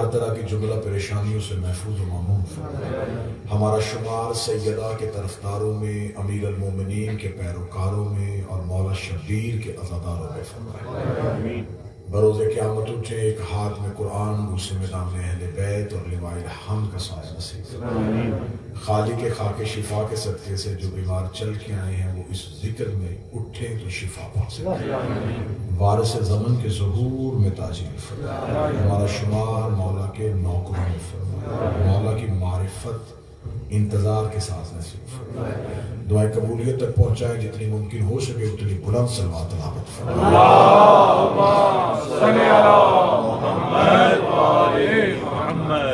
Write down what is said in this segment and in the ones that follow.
ہر طرح کی جملہ پریشانیوں سے محفوظ و مامون فرمائے، ہمارا شمار سیدہ کے طرفداروں میں، امیر المومنین کے پیروکاروں میں اور مولا شبیر کے عزاداروں میں فرمائے۔ بروز قیامت اٹھے ایک ہاتھ میں قرآن، دوسرے میں نام اہل بیت اور لواء الحمد کا سایہ نصیب فرمائے۔ خالق خاک شفا کے صدقے سے جو بیمار چل کے آئے ہیں وہ اس ذکر میں اٹھیں تو شفا پا سکیں، وارث زمن کے ظہور میں تاجیل فرمائے، ہمارا شمار مولا کے نوکروں میں فرمائے، مولا کی معرفت انتظار کے ساتھ نصیب فرمائے، دعائیں قبولیت تک پہنچائیں، جتنی ممکن ہو سکے اتنی بلند صلوات تلاوت فرمائے۔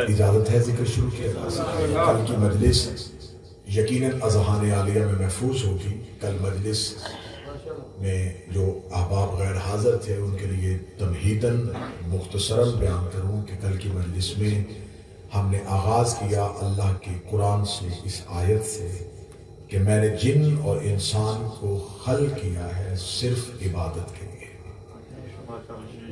اجازت ہے ذکر شروع کیا جا سکتا ہے۔ کل کی مجلس یقیناً اذہان عالیہ میں محفوظ ہوگی۔ کل مجلس میں جو احباب غیر حاضر تھے ان کے لیے تمہیداً مختصراً بیان کروں کہ کل کی مجلس میں ہم نے آغاز کیا اللہ کے قرآن سے، اس آیت سے کہ میں نے جن اور انسان کو خلق کیا ہے صرف عبادت کے لیے۔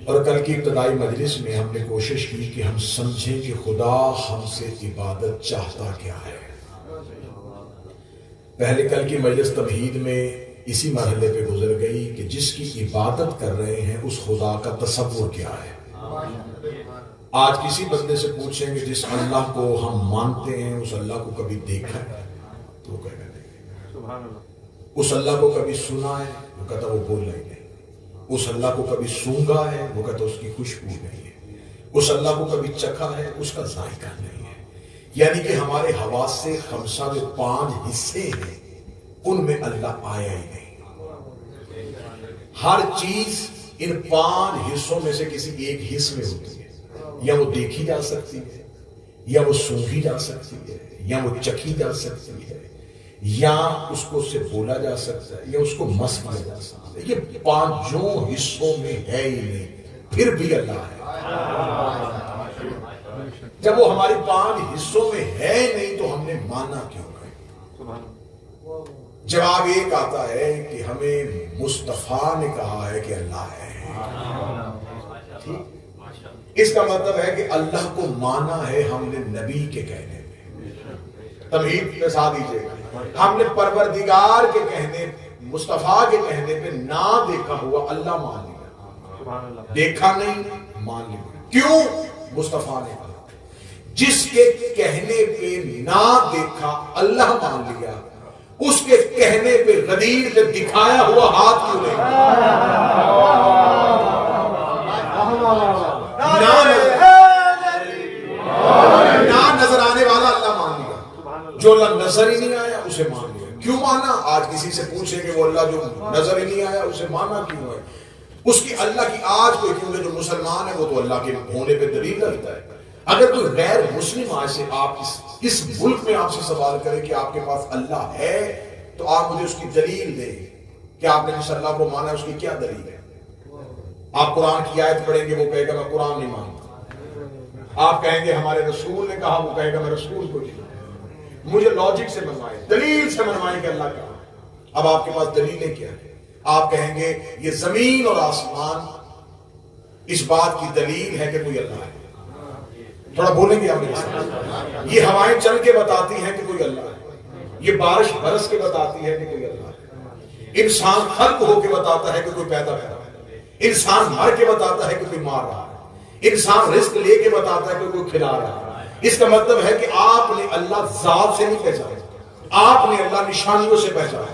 اور کل کی ابتدائی مجلس میں ہم نے کوشش کی کہ ہم سمجھیں کہ خدا ہم سے عبادت چاہتا کیا ہے۔ پہلے کل کی مجلس تمہید میں اسی مرحلے پہ گزر گئی کہ جس کی عبادت کر رہے ہیں اس خدا کا تصور کیا ہے۔ آج کسی بندے سے پوچھیں گے جس اللہ کو ہم مانتے ہیں اس اللہ کو کبھی دیکھا ہے تو وہ کہے گا نہیں۔ اس اللہ کو کبھی سنا ہے وہ کہتا وہ بول نہیں ہے۔ اس اللہ کو کبھی سونگا ہے وہ کہتا اس کی خوشبو نہیں ہے۔ اس اللہ کو کبھی چکھا ہے اس کا ذائقہ نہیں ہے۔ یعنی کہ ہمارے حواس سے خمسہ جو 5 حصے ہیں ان میں اللہ آیا ہی نہیں۔ ہر چیز ان 5 حصوں میں سے کسی ایک حص میں ہوتی ہے، یا وہ دیکھی جا سکتی ہے، یا وہ سونگھی جا سکتی ہے، یا وہ چکھی جا سکتی ہے، یا اس کو اس سے بولا جا سکتا ہے، یا اس کو مس کیا جا سکتا ہے۔ یہ 5 حصوں میں ہے ہی نہیں، پھر بھی اللہ ہے۔ جب وہ ہماری 5 حصوں میں ہے نہیں تو ہم نے مانا کیوں ہے؟ جواب ایک آتا ہے کہ ہمیں مصطفیٰ نے کہا ہے کہ اللہ ہے۔ اس کا مطلب ہے کہ اللہ کو مانا ہے ہم نے نبی کے کہنے میں۔ تمہید میں ساتھ دیجیے گا، ہم نے پروردگار کے کہنے، مصطفیٰ کے کہنے پہ نہ دیکھا ہوا اللہ مان لیا، دیکھا نہیں مان لیا۔ کیوں؟ مصطفیٰ نے کہا۔ جس کے کہنے پہ نہ دیکھا اللہ مان لیا، اس کے کہنے پہ غدیر سے دکھایا ہوا ہاتھ کیوں نہیں؟ نہ نظر آنے والا اللہ مان لیا، جو اللہ نظر ہی نہیں آیا اسے مان لیا۔ کیوں مانا؟ آج کسی سے پوچھیں کہ وہ اللہ جو نظر ہی نہیں آیا اسے مانا کیوں ہے؟ اس کی اللہ کی آج کوئی کیونکہ جو مسلمان ہے وہ تو اللہ کے ہونے پہ دلیل رکھتا ہے۔ اگر کوئی غیر مسلم آج سے آپ اس ملک میں آپ سے سوال کرے کہ آپ کے پاس اللہ ہے تو آپ مجھے اس کی دلیل دیں کہ آپ نے جس اللہ کو مانا ہے اس کی کیا دلیل ہے۔ آپ قرآن کی آیت پڑھیں گے وہ کہے گا میں قرآن نہیں مانتا۔ آپ کہیں گے ہمارے رسول نے کہا، وہ کہے گا میں رسول کو نہیں مانتا۔ مجھے لاجک سے منوائیں، دلیل سے منوائیں کہ اللہ کہا۔ اب آپ کے پاس دلیلیں کیا ہے؟ آپ کہیں گے یہ زمین اور آسمان اس بات کی دلیل ہے کہ کوئی اللہ ہے۔ تھوڑا بولیں گے آپ میرے ساتھ؟ یہ ہوائیں چل کے بتاتی ہیں کہ کوئی اللہ ہے، یہ بارش برس کے بتاتی ہے کہ کوئی اللہ ہے، انسان خلق ہو کے بتاتا ہے کہ کوئی پیدا ہے، انسان مر کے بتاتا ہے کہ کوئی مار رہا ہے، انسان رزق لے کے بتاتا ہے کہ کوئی کھلا رہا ہے۔ اس کا مطلب ہے کہ آپ نے اللہ ذات سے نہیں پہچانا، آپ نے اللہ نشانیوں سے پہچانا۔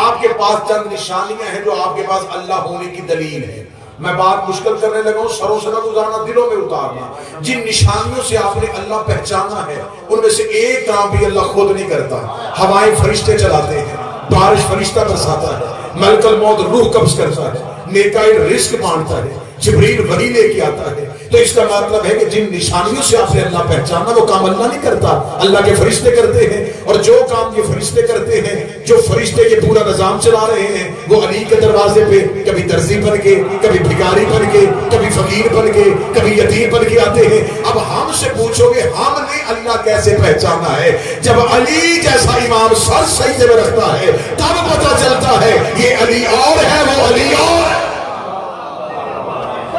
آپ کے پاس چند نشانیاں ہیں جو آپ کے پاس اللہ ہونے کی دلیل ہے۔ میں بات مشکل کرنے لگا ہوں، سروں سے نہ گزارنا، دلوں میں اتارنا۔ جن نشانیوں سے آپ نے اللہ پہچانا ہے ان میں سے ایک کام بھی اللہ خود نہیں کرتا۔ ہوائیں فرشتے چلاتے ہیں، بارش فرشتہ برساتا ہے، ملک الموت روح قبض کرتا ہے، میکائیل رزق مانتا ہے، جبریل وحی لے کے آتا ہے۔ تو اس کا مطلب ہے کہ جن نشانیوں سے آپ نے اللہ پہچانا وہ کام اللہ نہیں کرتا، اللہ کے فرشتے کرتے ہیں۔ اور جو کام یہ فرشتے کرتے ہیں، جو فرشتے یہ پورا نظام چلا رہے ہیں، وہ علی کے دروازے پہ کبھی درزی بن کے، کبھی بھکاری بن کے، کبھی فقیر بن کے، کبھی یتیم بن کے آتے ہیں۔ اب ہم سے پوچھو گے ہم نے اللہ کیسے پہچانا ہے؟ جب علی جیسا امام سر سجدے میں رکھتا ہے تب پتہ چلتا ہے یہ علی اور ہے، وہ علی اور ہے۔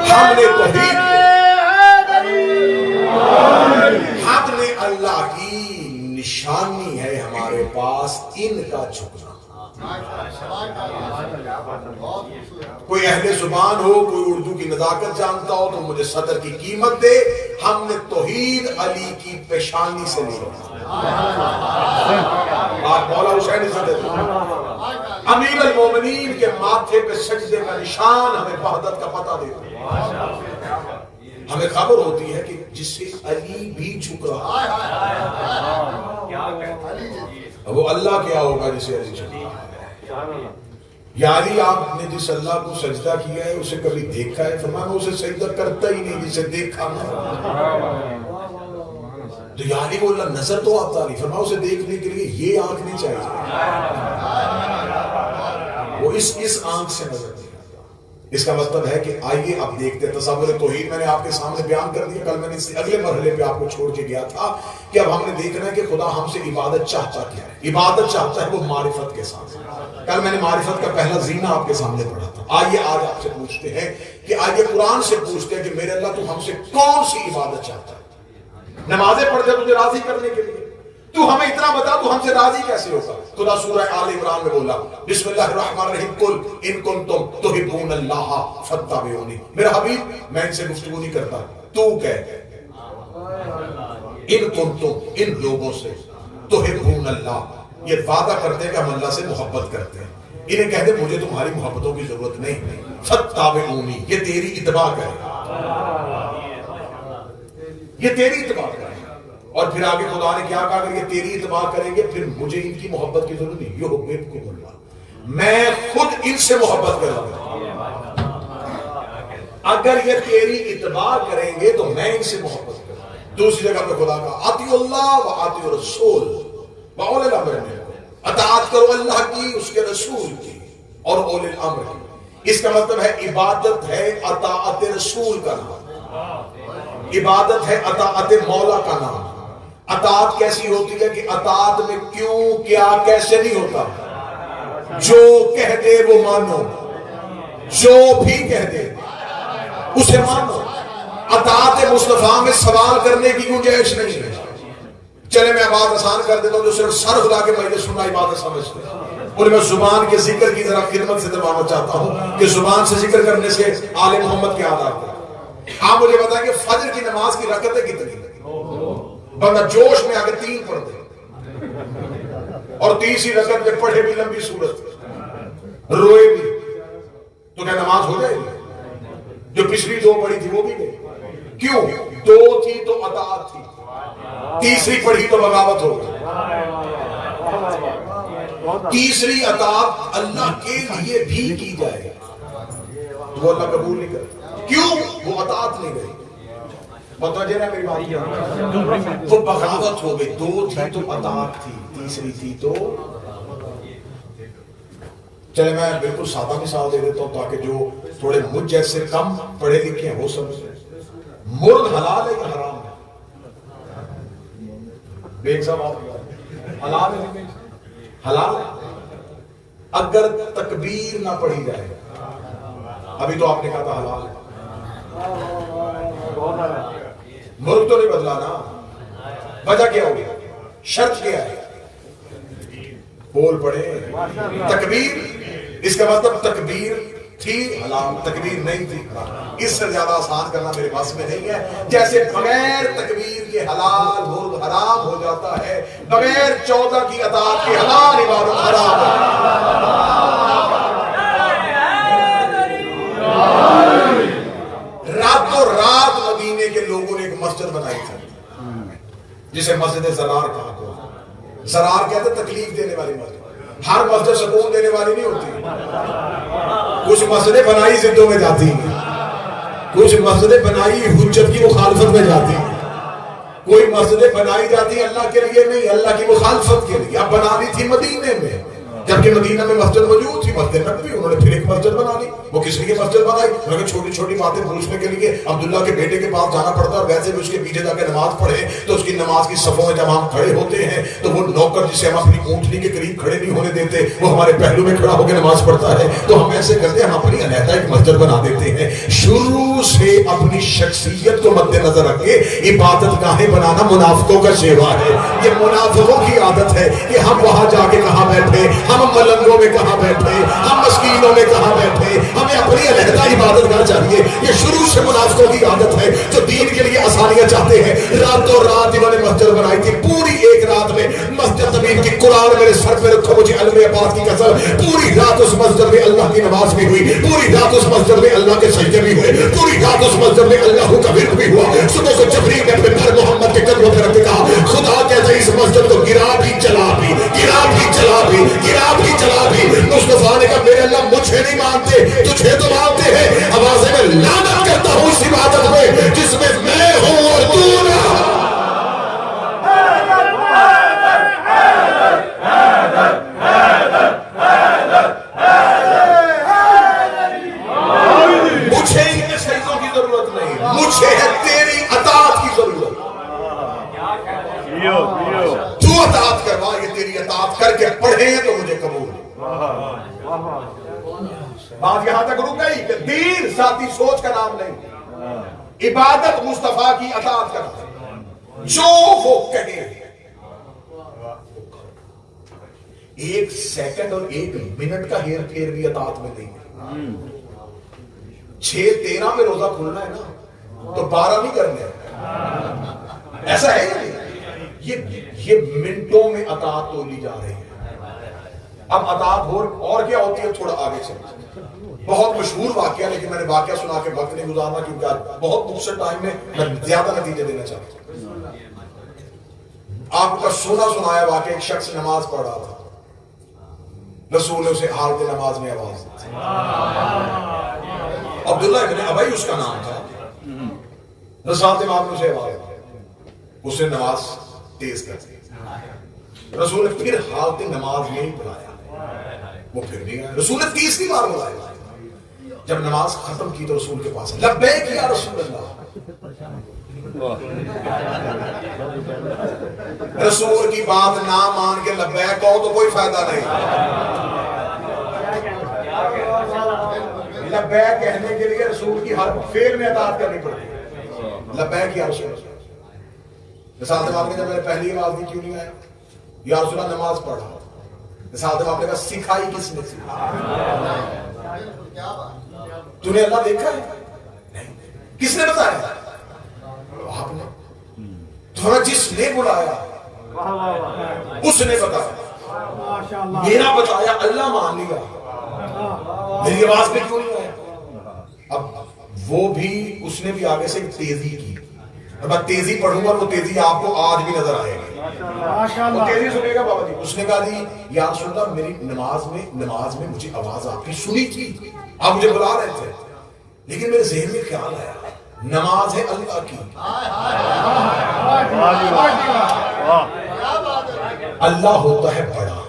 ہم نے توحید پاس ان کا جھکنا. کوئی اہل زبان ہو, کوئی اردو کی نزاکت جانتا ہو تو مجھے صدر کی قیمت دے. ہم نے توحید علی کی پیشانی سے لی. آج مولا حسین صدر امیر المومنین کے ماتھے پہ سجدے کا نشان ہمیں وحدت کا پتہ دیتا ہے. ہمیں خبر ہوتی ہے کہ جس سے علی بھی جھک رہا ہے وہ اللہ کیا ہوگا جسے علی جھک رہا ہے. یا علی آپ نے جس اللہ کو سجدہ کیا ہے اسے کبھی دیکھا ہے؟ فرمایا اسے سجدہ کرتا ہی نہیں جسے دیکھا میں. تو یا علی کو اللہ نظر تو آتا نہیں, فرمایا اسے دیکھنے کے لیے یہ آنکھ نہیں چاہیے, وہ اس آنکھ سے نظر نہیں آتا. اس کا مطلب ہے کہ آئیے اب دیکھتے ہیں تصور توحید میں نے آپ کے سامنے بیان کر دیا. کل میں نے اس اگلے مرحلے پہ آپ کو چھوڑ کے گیا تھا کہ اب ہم نے دیکھنا ہے کہ خدا ہم سے عبادت چاہتا کیا ہے. عبادت چاہتا ہے وہ معرفت کے ساتھ. کل میں نے معرفت کا پہلا زینہ آپ کے سامنے پڑھا تھا. آئیے آج آپ سے پوچھتے ہیں کہ آئیے قرآن سے پوچھتے ہیں کہ میرے اللہ تو ہم سے کون سی عبادت چاہتا ہے. نمازیں پڑھتے تجھے راضی کرنے کے لیے, تو ہمیں اتنا بتا تو ہم سے راضی کیسے ہوگا. خدا سورہ آل عمران میں بولا بسم اللہ الرحمن الرحیم قل ان کنتم تحبون اللہ فاتبعونی. میرا حبیب میں ان سے گفتگو نہیں کرتا, تو کہہ ان کنتم ان لوگوں سے تحبون اللہ, یہ وعدہ کرتے ہیں کہ ہم اللہ سے محبت کرتے ہیں. انہیں کہہ دے مجھے تمہاری محبتوں کی ضرورت نہیں, فاتبعونی یہ تیری اتباع کرے, یہ تیری اتباع کرے. اور پھر آگے خدا نے کیا کہا کہ یہ تیری اتباع کریں گے پھر مجھے ان کی محبت کی ضرورت نہیں. یحببکم اللہ, میں خود ان سے محبت کروں گا. اگر یہ تیری اتباع کریں گے تو میں ان سے محبت کروں. دوسری جگہ پہ خدا کا اطیعوا اللہ و اطیعوا الرسول واولی الامر منکم, اطاعت کرو اللہ کی, اس کے رسول کی اور اولی الامر کی. اس کا مطلب ہے عبادت ہے اطاعت رسول کا نام, عبادت ہے اطاعت مولا کا نام. اطاعت کیسی ہوتی ہے کہ اطاعت میں کیوں کیا کیسے نہیں ہوتا. جو کہہ دے وہ مانو, جو بھی کہہ دے اسے مانو. اطاعت مصطفیٰ میں سوال کرنے کی گنجائش نہیں ہے. چلے میں بات آسان کر دیتا ہوں, جو صرف سر خدا کے مجلس سننا عبادت سمجھتے ہیں. اور میں زبان کے ذکر کی ذرا خدمت سے دلوانا چاہتا ہوں کہ زبان سے ذکر کرنے سے آل محمد کے یاد آتا ہے. آپ مجھے بتائیں کہ فجر کی نماز کی رکعتیں کتنی؟ بندہ جوش میں آگے 3 پڑھ دے اور تیسری رکعت میں پڑھے بھی لمبی صورت, روئے بھی, تو کیا نماز ہو جائے گی؟ جو پچھلی 2 پڑھی تھی وہ بھی گئی. کیوں؟ 2 تھی تو اطاعت تھی, تیسری پڑھی تو بغاوت ہو گئی. تیسری اطاعت اللہ کے لیے بھی کی جائے تو وہ اللہ قبول نہیں کرتا. کیوں؟ وہ اطاعت نہیں گئی. متوجہ ہے میری بات؟ وہ بغاوت ہو گئی. 2 تھی تو اطاعت تھی, تیسری تھی تو. چلے میں بالکل سادہ مثال دے دیتا ہوں تاکہ جو تھوڑے مجھ جیسے کم پڑھے لکھے ہیں وہ سمجھیں. مرغ حلال ہے کہ حرام ہے؟ بیگ صاحب حلال ہے, حلال ہے اگر تکبیر نہ پڑھی جائے. ابھی تو آپ نے کہا تھا حلال ہے. مرغ تو نہیں بدلا نا, وجہ کیا ہوگی, شرط کیا ہے؟ بول پڑے تکبیر. اس کا مطلب تکبیر تھی حلال, تکبیر نہیں تھی. اس سے زیادہ آسان کرنا میرے پاس میں نہیں ہے. جیسے بغیر تکبیر کے حلال مرغ حرام ہو جاتا ہے, بغیر 14 کی اطاعت کے حلال عبادت حرام ہے. راتوں رات مدینے کے لوگوں نے ایک مسجد بنائی تھی جسے مسجد زرار کہا گیا. زرار کہتے تکلیف دینے والی مسجد. ہر مسجد سکون دینے والی نہیں ہوتی. کچھ مسجدیں بنائی زدوں میں جاتی ہیں, کچھ مسجدیں بنائی حجت کی مخالفت میں جاتی ہیں, کوئی مسجدیں بنائی جاتی ہیں اللہ کے لیے نہیں, اللہ کی مخالفت کے لیے. اب بنانی تھی مدینے میں, جبکہ مدینہ میں مسجد موجود تھی، مسجد نبوی، انہوں نے پھر ایک مسجد بنا لی. وہ کس لیے مسجد بنائی؟ انہوں نے چھوٹی چھوٹی باتیں پوچھنے کے لیے عبداللہ کے بیٹے کے پاس جانا پڑتا، اور ویسے بھی اس کے پیچھے جا کے نماز پڑھے تو اس کی نماز کی صفوں میں جب ہم کھڑے ہوتے ہیں تو وہ نوکر جسے ہم اپنی اونٹنی کے قریب کھڑے نہیں ہونے دیتے، وہ ہمارے پہلو میں کھڑا ہو کے نماز پڑھتا ہے. تو ہم ایسے کرتے ہیں، ہم اپنی علیحدہ ایک مسجد بنا دیتے ہیں. شروع سے اپنی شخصیت کو مد نظر رکھ کے عبادت گاہیں بنانا منافقوں کا شیوا ہے. یہ منافقوں کی عادت ہے کہ ہم وہاں جا کے کہاں بیٹھے، ہم ملنگوں میں کہاں بیٹھے، ہم مسکینوں میں کہاں بیٹھے، ہمیں اپنی علیحدہ عبادت گاہ چاہیے. یہ شروع سے منافقوں کی عادت ہے جو دین کے لیے آسانیاں چاہتے ہیں. راتوں رات انہوں نے مسجد بنائی تھی، پوری ایک رات میں مسجد نبی کی قرآن میرے سر پہ رکھو مجھے علم عباد کی قسم، پوری رات اس مسجد میں اللہ کی نماز بھی ہوئی، پوری رات اس مسجد میں اللہ کے سجدے بھی ہوئے، پوری رات اس مسجد میں اللہ کا ورد بھی ہوا. صبح کو جبریل نے اپنے گھر محمد کے قدموں پہ رکھ کے کہا خدا کہتا ہے اس مسجد کو گرا بھی چلا بھی، گرا بھی چلا بھی، گرا بھی چلا بھی. مصطفیٰ نے کہا میرے اللہ مجھے نہیں مانتے، تجھے تو مانتے ہیں. آوازیں میں لعنت کرتا ہوں اس عبادت میں جس میں میں ہوں اور تو نہ. مجھے ان سجدوں کی ضرورت نہیں، مجھے ہے تیری اطاعت کی ضرورت. تو اطاعت کروا، یہ تیری اطاعت کر کے پڑھے تو مجھے قبول. بات یہاں تک رک گئی کہ دین ذاتی سوچ کا نام نہیں، عبادت مصطفیٰ کی اطاعت کرتا ہے. جو وہ کہے، ایک سیکنڈ اور ایک منٹ کا ہیر پھیر بھی اطاعت میں نہیں ہے. 6:13 میں روزہ کھولنا ہے نا تو 12 نہیں کرنے، ایسا ہے یا نہیں؟ یہ منٹوں میں اطاعت تولی جا رہی ہے. اب اطاعت اور کیا ہوتی ہے، تھوڑا آگے چلیں. بہت مشہور واقعہ، لیکن میں نے واقعہ سنا کے وقت نہیں گزارنا کیونکہ بہت مختصر ٹائم میں زیادہ نتیجے دینا چاہتا ہوں. آپ کا سنایا واقعہ، ایک شخص نماز پڑھ رہا تھا، رسول نے اسے حالت نماز میں آواز دی. عبداللہ ابن ابی اس کا نام تھا. رسالت امام نے اسے آواز دی، اس نے نماز تیز کر دی. رسول نے پھر حالت نماز میں ہی بلایا، وہ پھر نہیں آیا. رسول نے 30 بار بلایا. جب نماز ختم کی تو رسول کے پاس لبیک یا رسول اللہ. رسول کی بات نہ مان کے لبیک کہو تو کوئی فائدہ نہیں. لبیک کہنے کے لیے رسول کی ہر فعل میں اطاعت کرنی پڑتی ہے. لبیک یا رسول اللہ. مثال جب آپ نے جب میں نے پہلی آواز دی کیوں نہیں آیا؟ یا رسول اللہ نماز پڑھا. مثال جب آپ نے کہا سکھائی کس نے سکھائی؟ تو نے اللہ دیکھا ہے؟ نہیں. کس نے بتایا؟ آپ نے. تو جس نے بلایا اس نے بتایا. میرا بتایا اللہ مان لیا، میری آواز پہ کیوں نہیں آیا؟ اب وہ بھی اس نے بھی آگے سے تیزی کی. میں تیزی پڑھوں گا، وہ تیزی آپ کو آج بھی نظر آئے گی. وہ تیزی سنے گا بابا جی. اس نے کہا جی یا رسول اللہ میری نماز میں مجھے آواز آپ کی سنی تھی، آپ مجھے بلا رہے تھے، لیکن میرے ذہن میں خیال آیا نماز ہے اللہ کی، اللہ ہوتا ہے بڑا،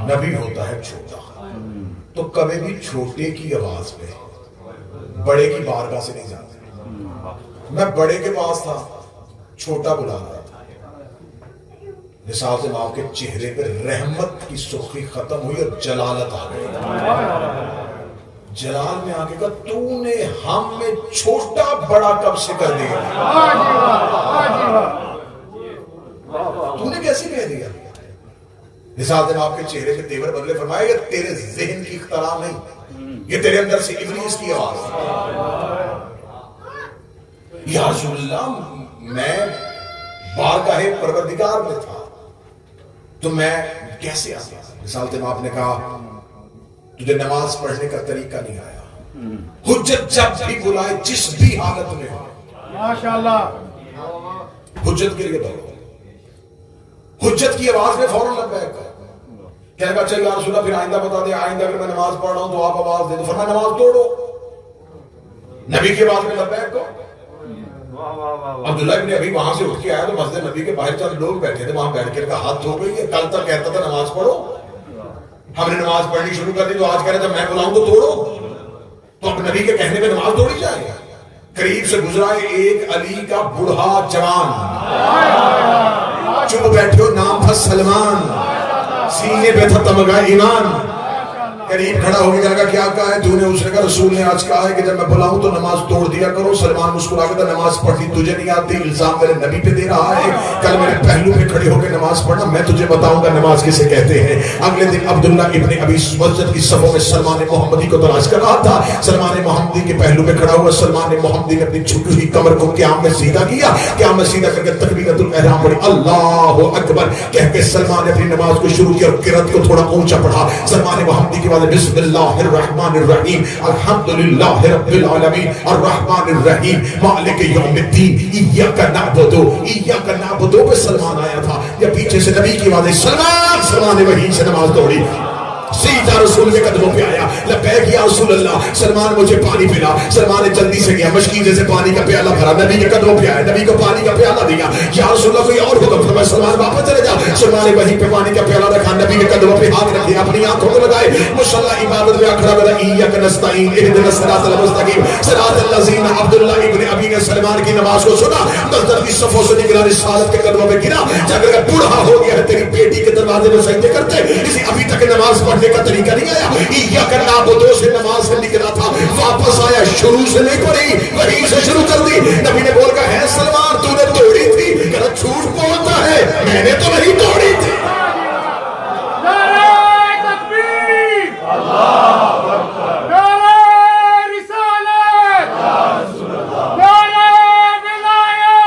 نبی ہوتا ہے چھوٹا. تو کبھی بھی چھوٹے کی آواز پہ بڑے کی بارگاہ سے نہیں جاتے. میں بڑے کے پاس تھا، چھوٹا بلا رہا تھا. مثال سے آپ کے چہرے پہ رحمت کی سرخی ختم ہوئی اور جلالت آ گئی. جلال میں آ کے کہا تو نے ہم میں چھوٹا بڑا کب سے کر دیا؟ تو نے کیسے کہہ دیا؟ مثال سے آپ کے چہرے پہ تیور بدلے فرمایا یہ تیرے ذہن کی اختراع نہیں، یہ تیرے اندر سے ابلیس کی آواز ہے. یا رسول اللہ میں بارگاہ پروردگار میں تھا تو میں کیسے آتا؟ مثال سے آپ نے کہا تجھے نماز پڑھنے کا طریقہ نہیں آیا. حجت جب بھی بلائے جس بھی حالت میں ہو، ماشاءاللہ حجت کے لیے دوڑو. حجت کی آواز میں فوراً لبیک کرو. کہنے کا چاہیے یا رسول اللہ پھر آئندہ بتا دے، آئندہ اگر میں نماز پڑھ رہا ہوں تو آپ آواز دے دو. فرمایا نماز توڑو، نبی کی آواز میں لبیک کرو. عبداللہ ابن ابی وہاں سے اٹھ کے آیا تو مسجد نبی کے باہر چند لوگ بیٹھے تھے، وہاں بیٹھ کے کہا ہاتھ دھو گئی ہے، کل تک کہتا تھا نماز پڑھو. ہم نے نماز پڑھنی شروع کر دی تو آج کہہ رہے جب میں بلاؤں تو توڑو، تو اب نبی کے کہنے میں نماز توڑی جائے گا؟ قریب سے گزرا ہے ایک علی کا بوڑھا جوان، چپ بیٹھے ہو، نام تھا سلمان، سینے پہ تھا تمغہ ایمان، قریب کھڑا ہو کے کہا کہ کیا کہا ہے تو نے؟ اس نے کہا رسول نے آج کہا ہے کہ جب میں بلاؤں تو نماز توڑ دیا کرو۔ سلمان مسکرا کے نماز پڑھنی تجھے نہیں آتی، الزام میرے نبی پہ دے رہا ہے، کل میرے پہلو پہ کھڑے ہو کے نماز پڑھنا، میں تجھے بتاؤں گا نماز کسے کہتے ہیں۔ اگلے دن عبداللہ ابن ابی مسجد کی صفوں میں سلمان محمدی کو تلاش کر رہا تھا، سلمان محمدی کے پہلو پہ کھڑا ہوا، سلمان محمدی نے اپنی جھکی ہوئی کمر کو قیام میں سیدھا کیا، قیام میں سیدھا کر کے تکبیرۃ الاحرام پڑھی، اللہ اکبر کہہ کے سلمان نے اپنی نماز کو شروع کیا اور قرات کو تھوڑا اونچا پڑھا۔ سلمان محمدی کے بعد بسم اللہ الرحمن الرحیم الحمدللہ رب العالمین الرحمن الرحیم مالک یوم الدین ایاک نعبد ایاک نعبد پہ سلمان آیا تھا، یا پیچھے سے نبی کی آواز سلمان نے وہیں سے نماز توڑی، سیدھا رسول کے قدموں پہ آیا، لبیک یا رسول اللہ، سلمان مجھے پانی پلا۔ سلمان نے جلدی سے گیا، مشکیزے سے پانی کا پیالہ بھرا، نبی کے قدموں پہ آیا، نبی کو پانی کا پیالہ دیا، یا رسول اللہ کوئی اور حکم فرمایا، سلمان واپس چلے جا۔ سلمان نے وہیں پہ پانی کا پیالہ رکھا، نبی کے قدموں پہ ہاتھ رکھے، اپنی آنکھوں کو لگائے، مصلی عبادت میں کھڑا ہوا، ایاک نستعین اہدنا الصراط المستقیم صراط الذین۔ عبداللہ ابن ابی نے سلمان کی نماز کو سنا، مسجد کی صفوں سے نکلا، رسالت کے قدموں پہ گرا، جب اگر بوڑھا ہو گیا ہے تیری بیٹی کے دروازے میں سجدے کرتے، اسے ابھی تک نماز پڑھنے کا طریقہ نہیں آیا، ایاک نعبد سے نماز سے نکلا تھا، واپس آیا، شروع سے نہیں پڑھی، وہیں سے شروع کر دی۔ نبی نے بول کہا ہے سلمان تو نے توڑی تھی؟ کہا جھوٹ بولتا ہے، میں نے تو نہیں توڑی تھی۔ نعرہ تکبیر، نعرہ رسالت، نعرہ ولایت،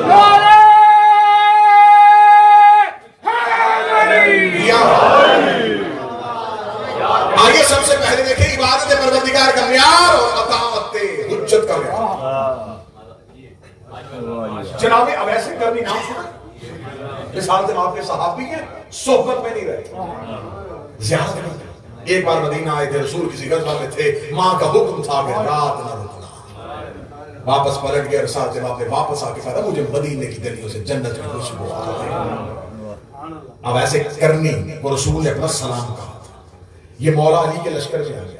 نعرہ حیدری۔ آئیے سب سے پہلے دیکھیں عبادت پروردگار کا معیار اور اطاعت حجت کا معیار۔ جناب اویس کرنی نام سنا؟ مثال سے آپ کے صحابی ہیں، صحبت میں نہیں رہے، زیادہ کرتے۔ ایک بار مدینہ آئے تھے، رسول کسی غزوہ میں تھے، ماں کا حکم تھا کہ رات نہ رکنا، واپس پلٹ گئے، رسالت جناب نے واپس آ کے کہا مجھے مدینے کی گلیوں سے جنت کی خوشبو آ رہی۔ اب ایسے کرنی وہ رسول نے اپنا سلام کہا تھا، یہ مولا علی کے لشکر میں آ گیا تھا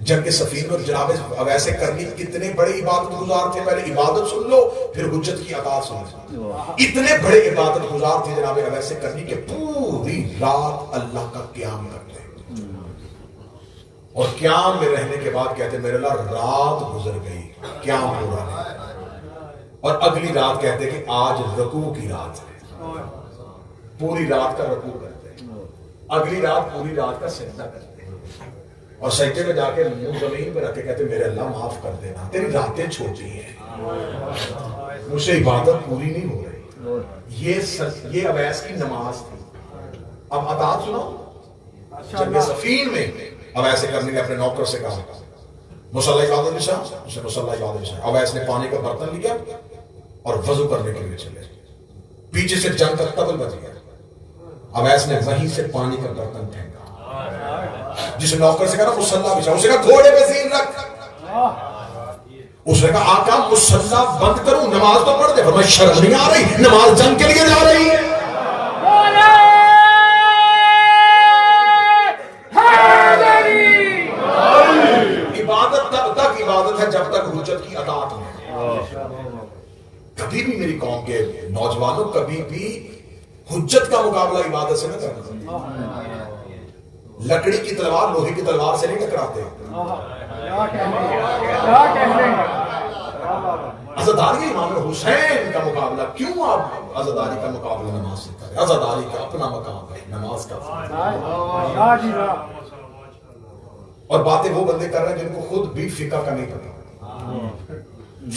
جنگ صفین میں۔ جناب اب ایسے کرنی کتنے بڑے عبادت گزار تھے، پہلے عبادت سن لو پھر حجت کی اطاعت سن لو۔ اتنے بڑے عبادت گزار تھے جناب اب ایسے کرنی کہ پوری رات اللہ کا قیام کرتے، اور قیام میں رہنے کے بعد کہتے میرے اللہ رات گزر گئی، قیام پورا نہیں، اور اگلی رات کہتے کہ آج رکوع کی رات ہے، پوری رات کا رکوع کرتے، اگلی رات پوری رات کا سجدہ کرتے، اور سجدے میں جا کے منہ زمین پہ رکھ کے کہتے میرے اللہ معاف کر دینا، تیری راتیں چھوٹی ہیں، مجھ سے عبادت پوری نہیں ہو رہی۔ یہ اویس کی نماز تھی۔ اب اطاعت سنو، جنگ صفین میں اویس کرنی نے اپنے نوکر سے کہا مصلی عبادت بچھا، اسے مصلی عبادت بچھا۔ اویس نے پانی کا برتن لیا اور وضو کرنے کے لیے چلے، پیچھے سے جنگ کا تبل بج گیا، اویس نے وہیں سے پانی کا برتن پھینکا، جس نوکر سے کہا مصلی بچھا، اسے کہا گھوڑے پہ زین رکھ، اس نے کہا آقا مصلی بند کروں، نماز تو پڑھ دے، فرمایا شرم نہیں آ رہی، نماز جنگ کے لیے جا رہی ہے۔ عبادت تب تک عبادت ہے جب تک حجت کی اطاعت میں۔ کبھی بھی میری قوم کے نوجوانوں کبھی بھی حجت کا مقابلہ عبادت سے نہ کرنا، لکڑی کی تلوار لوہے کی تلوار سے نہیں ٹکراتے۔ عزاداری امام حسین کا مقابلہ کیوں آپ عزاداری کا مقابلہ نماز سے کریں؟ عزاداری کا اپنا مقام ہے، نماز کا۔ اور باتیں وہ بندے کر رہے ہیں جن کو خود بھی فقہ کا نہیں پتا۔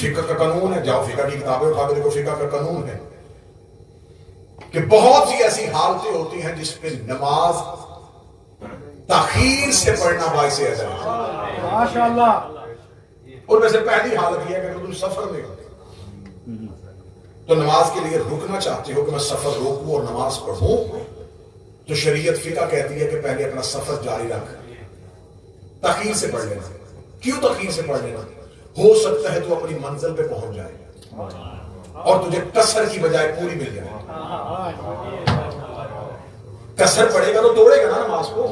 فقہ کا قانون ہے، جاؤ فقہ کی کتابیں اٹھا کے دیکھو، فقہ کا قانون ہے کہ بہت سی ایسی حالتیں ہوتی ہیں جس پہ نماز تاخیر سے پڑھنا باعث اجر ہے۔ ماشاءاللہ۔ ان میں سے پہلی حالت یہ ہے کہ تم سفر میں ہو تو نماز کے لیے رکنا چاہتے ہو کہ میں سفر روکوں اور نماز پڑھوں، تو شریعت فقہ کہتی ہے کہ پہلے اپنا سفر جاری رکھ، تاخیر سے پڑھ لینا۔ کیوں تاخیر سے پڑھ لینا؟ ہو سکتا ہے تو اپنی منزل پہ پہنچ جائے اور تجھے قصر کی بجائے پوری مل جائے۔ کسر پڑے گا تو توڑے گا نا نماز کو،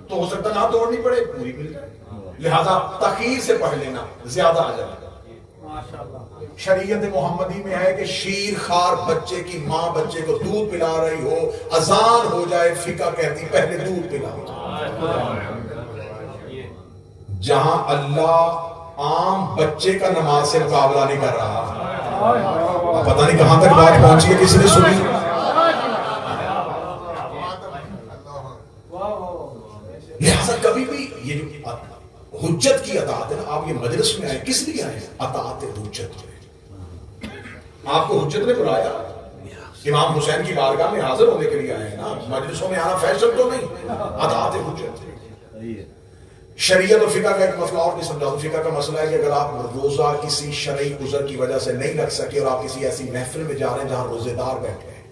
تو ہو سکتا نہ توڑنی پڑے پوری مل جائے، لہذا تخیر سے پڑھ لینا زیادہ اجر ہے۔ شریعت محمدی میں ہے کہ شیر خار بچے کی ماں بچے کو دودھ پلا رہی ہو، اذان ہو جائے، فقہ کہتی پہلے دودھ پلاؤ۔ جہاں اللہ عام بچے کا نماز سے مقابلہ نہیں کر رہا، پتہ نہیں کہاں تک بات پہنچی ہے، کس نے سنی؟ لہذا کبھی بھی یہ جو حجت کی اطاعت ہے نا، آپ یہ مجلس میں آئے کس لیے آئے؟ اطاعت حجت ہے۔ آپ کو حجت نے بلایا، امام حسین کی بارگاہ میں حاضر ہونے کے لیے آئے ہیں نا، مجلسوں میں آنا فیشن تو نہیں، اطاعت حجت ہے۔ شریعت اور فقہ کا ایک مسئلہ اور نہیں سمجھا، فقہ کا مسئلہ ہے کہ اگر آپ روزہ کسی شرعی عذر کی وجہ سے نہیں رکھ سکے اور آپ کسی ایسی محفل میں جا رہے ہیں جہاں روزے دار بیٹھے ہیں،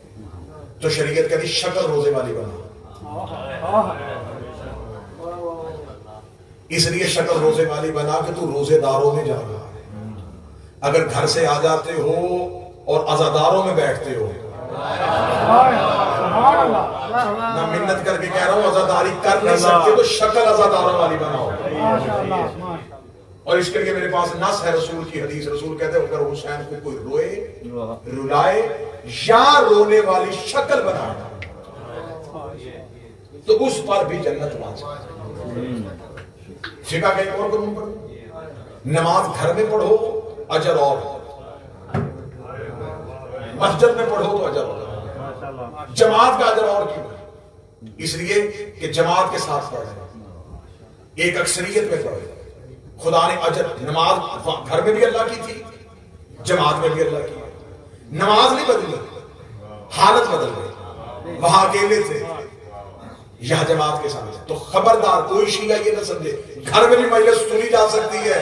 تو شریعت کہتی شکل روزے والی بنا، اس لیے شکل روزے والی بنا کہ تو روزے داروں میں جا رہا ہے۔ اگر گھر سے آ جاتے ہو اور عزاداروں میں بیٹھتے ہو، میں منت کر کے کہہ رہا ہوں عزاداری کر نہیں سکتے تو شکل عزاداروں والی بناؤ۔ اور اس کے لیے میرے پاس نص ہے رسول کی حدیث، رسول کہتے ہیں اگر حسین کو کوئی روئے رلائے یا رونے والی شکل بنائے تو اس پر بھی جنت واجب۔ فقہ کا ایک اور قانون پڑھو، نماز گھر میں پڑھو اجر اور، مسجد میں پڑھو تو اجر اور، جماعت کا اجر اور کیوں؟ اس لیے کہ جماعت کے ساتھ پڑھے، ایک اکثریت میں پڑھے، خدا نے اجر، نماز گھر میں بھی اللہ کی تھی، جماعت میں بھی اللہ کی، نماز نہیں بدلی، حالت بدل گئی، وہاں اکیلے تھے، یہاں جماعت کے ساتھ، تو خبردار کوئی شیعہ یہ نہ سمجھے گھر میں بھی مجلس سنی جا سکتی ہے۔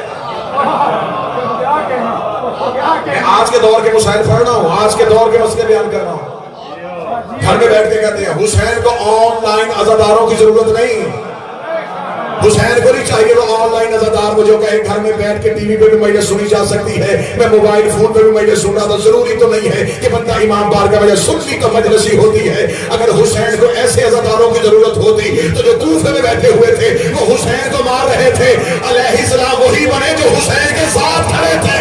میں آج کے دور کے مسائل پڑھ رہا ہوں، آج کے دور کے مسئلے بیان کر رہا ہوں۔ گھر میں بیٹھ کے کہتے ہیں حسین کو آن لائن عزاداروں کی ضرورت نہیں، حسین کو نہیں چاہیے وہ آن لائن عزادار، وہ جو کہے گھر میں بیٹھ کے ٹی وی پہ بھی مجلس سنی جا سکتی ہے، میں موبائل فون پہ بھی مجلس سن رہا تھا، ضروری تو نہیں ہے کہ بندہ امام بارگاہ میں سن لی تو مجلس ہی ہوتی ہے۔ اگر حسین کو ایسے عزاداروں کی ضرورت ہوتی تو جو کوفے میں بیٹھے ہوئے تھے وہ حسین کو مار رہے تھے، علیہ السلام وہی بنے جو حسین کے ساتھ کھڑے تھے۔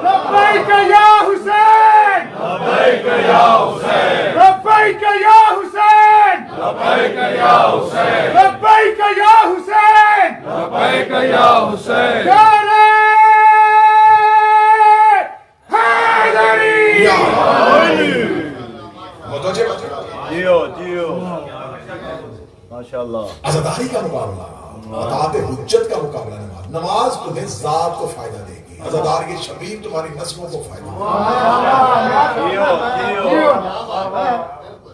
لبیک یا حسین، لبیک یا حسین، لبیک یا حسین، لبیک یا حسین، لبیک یا حسین، لبیک یا حسین، نعرہ حیدری، متوجہ بات، جیو جیو ماشاءاللہ۔ عزاداری کا مقابلہ، اطاعت حجت کا مقابلہ، نماز تمہیں ذات کو فائدہ دے گی، عزادار کی شبیر تمہاری نسلوں کو فائدہ دے گی۔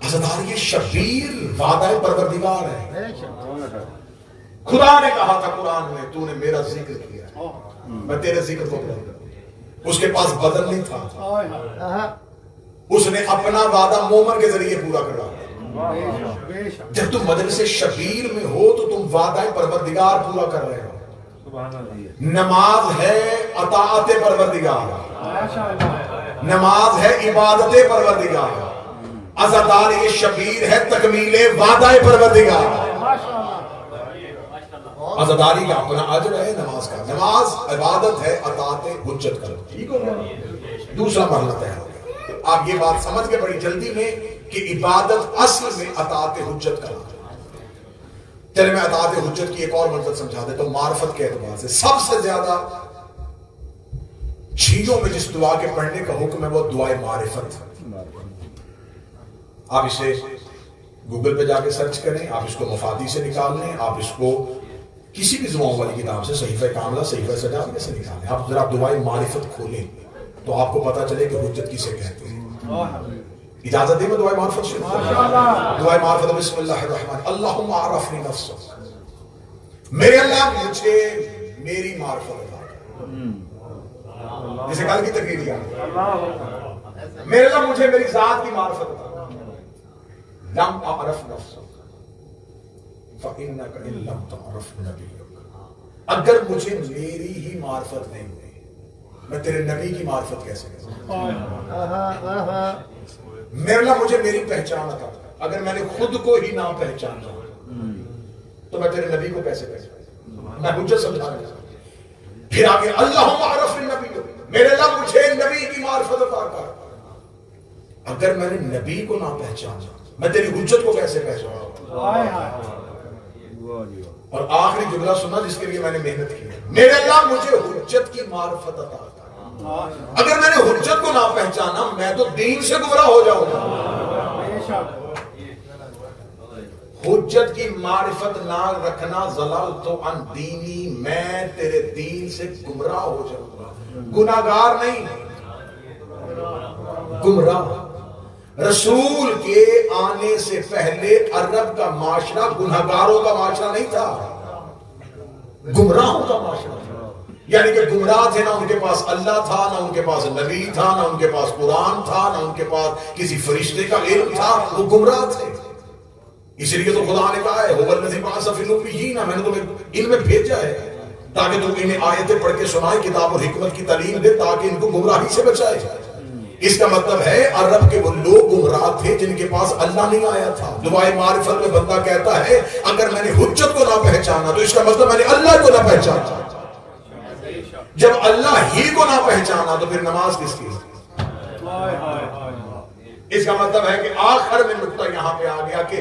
عزادار کی شبیر وعدہ پروردگار ہے، خدا نے کہا تھا قرآن میں تو نے میرا ذکر کیا میں تیرے ذکر کو پورا کروں، اس کے پاس بدل نہیں تھا، اس نے اپنا وعدہ مومن کے ذریعے پورا کرا۔ جب تم مجلس شبیر میں ہو تو تم وعدہ پروردگار پورا کر رہے ہو۔ نماز ہے اطاعت پروردگار، نماز ہے عبادت پروردگار، عزادار شبیر ہے تکمیل وعدہ پروردگار۔ عزاداری کا اپنا اجر ہے، نماز کا، نماز عبادت ہے، اطاعت حجت کا۔ ٹھیک ہو گیا؟ دوسرا مرحلہ ہے، آپ یہ بات سمجھ کے بڑی جلدی میں کہ عبادت اصل میں اطاعت حجت کا۔ چلے میں اطاعت حجت کی ایک اور منزل سمجھا دیتا ہوں معرفت کے اعتبار سے۔ سب سے زیادہ چیزوں میں جس دعا کے پڑھنے کا حکم ہے وہ دعائے معرفت۔ آپ اسے گوگل پہ جا کے سرچ کریں، آپ اس کو مفادی سے نکال لیں، آپ اس کو کسی بھی دعاؤں والی کتاب سے، صحیفہ کاملہ، صحیفہ سجاد سے نکال لیں۔ آپ ذرا دعائے معرفت کھولیں تو آپ کو پتا چلے کہ حجت کسے کہتے ہیں۔ اجازت دیں میں دعائے معرفت سے دعائے معرفت، بسم اللہ الرحمن، اللہم اعرفنی نفسک، میرے اللہ مجھے میری معرفت عطا، جسے کل کی تقریر کیا، میرے اللہ مجھے میری ذات کی معرفت عطا، لم اعرف نفسک فإنک ان لم تعرف نبیک، اگر مجھے میری ہی معرفت نہیں ہوئی میں تیرے نبی کی معرفت کیسے کروں؟ میرے اللہ مجھے میری پہچان عطا کر، اگر میں نے خود کو ہی نہ پہچانا تو میں تیرے نبی کو کیسے پہچانوں؟ میں حجت سمجھا رہا ہوں. پھر آگے اللہم اعرف النبی، میرے اللہ مجھے نبی کی معرفت عطا کر. اگر میں نے نبی کو نہ پہچانا میں تیری حجت کو کیسے پہچانوں؟ اور آخری جملہ سنا جس کے لیے میں نے محنت کی، میرے اللہ مجھے حجت کی معرفت عطا کر. اگر میں نے حجت کو نہ پہچانا میں تو دین سے گمراہ ہو جاؤں گا. حجت کی معرفت نہ رکھنا ضلالت عن دینی، میں تیرے دین سے گمراہ ہو جاؤں گا. گناہگار نہیں، گمراہ. رسول کے آنے سے پہلے عرب کا معاشرہ گناہگاروں کا معاشرہ نہیں تھا، گمراہوں کا معاشرہ تھا. یعنی کہ گمراہ تھے، نہ ان کے پاس اللہ تھا، نہ ان کے پاس نبی تھا، نہ ان کے پاس قرآن تھا، نہ ان کے پاس کسی فرشتے کا علم تھا. وہ گمراہ تھے. اس لیے تو خدا نے کہا ہے هو الذی بعث فی الأمیین، میں نے تمہیں علم بھیجا ہے تاکہ تم انہیں آیتیں پڑھ کے سنائے، کتاب اور حکمت کی تعلیم دے تاکہ ان کو گمراہی سے بچائے. اس کا مطلب ہے عرب کے وہ لوگ گمراہ تھے جن کے پاس اللہ نہیں آیا تھا. دعائے معرفت میں بندہ کہتا ہے اگر میں نے حجت کو نہ پہچانا تو اس کا مطلب میں نے اللہ کو نہ پہچانا. جب اللہ ہی کو نہ پہچانا تو پھر نماز کس کی؟ اس کا مطلب ہے کہ آخر میں نقطہ یہاں پہ آ گیا کہ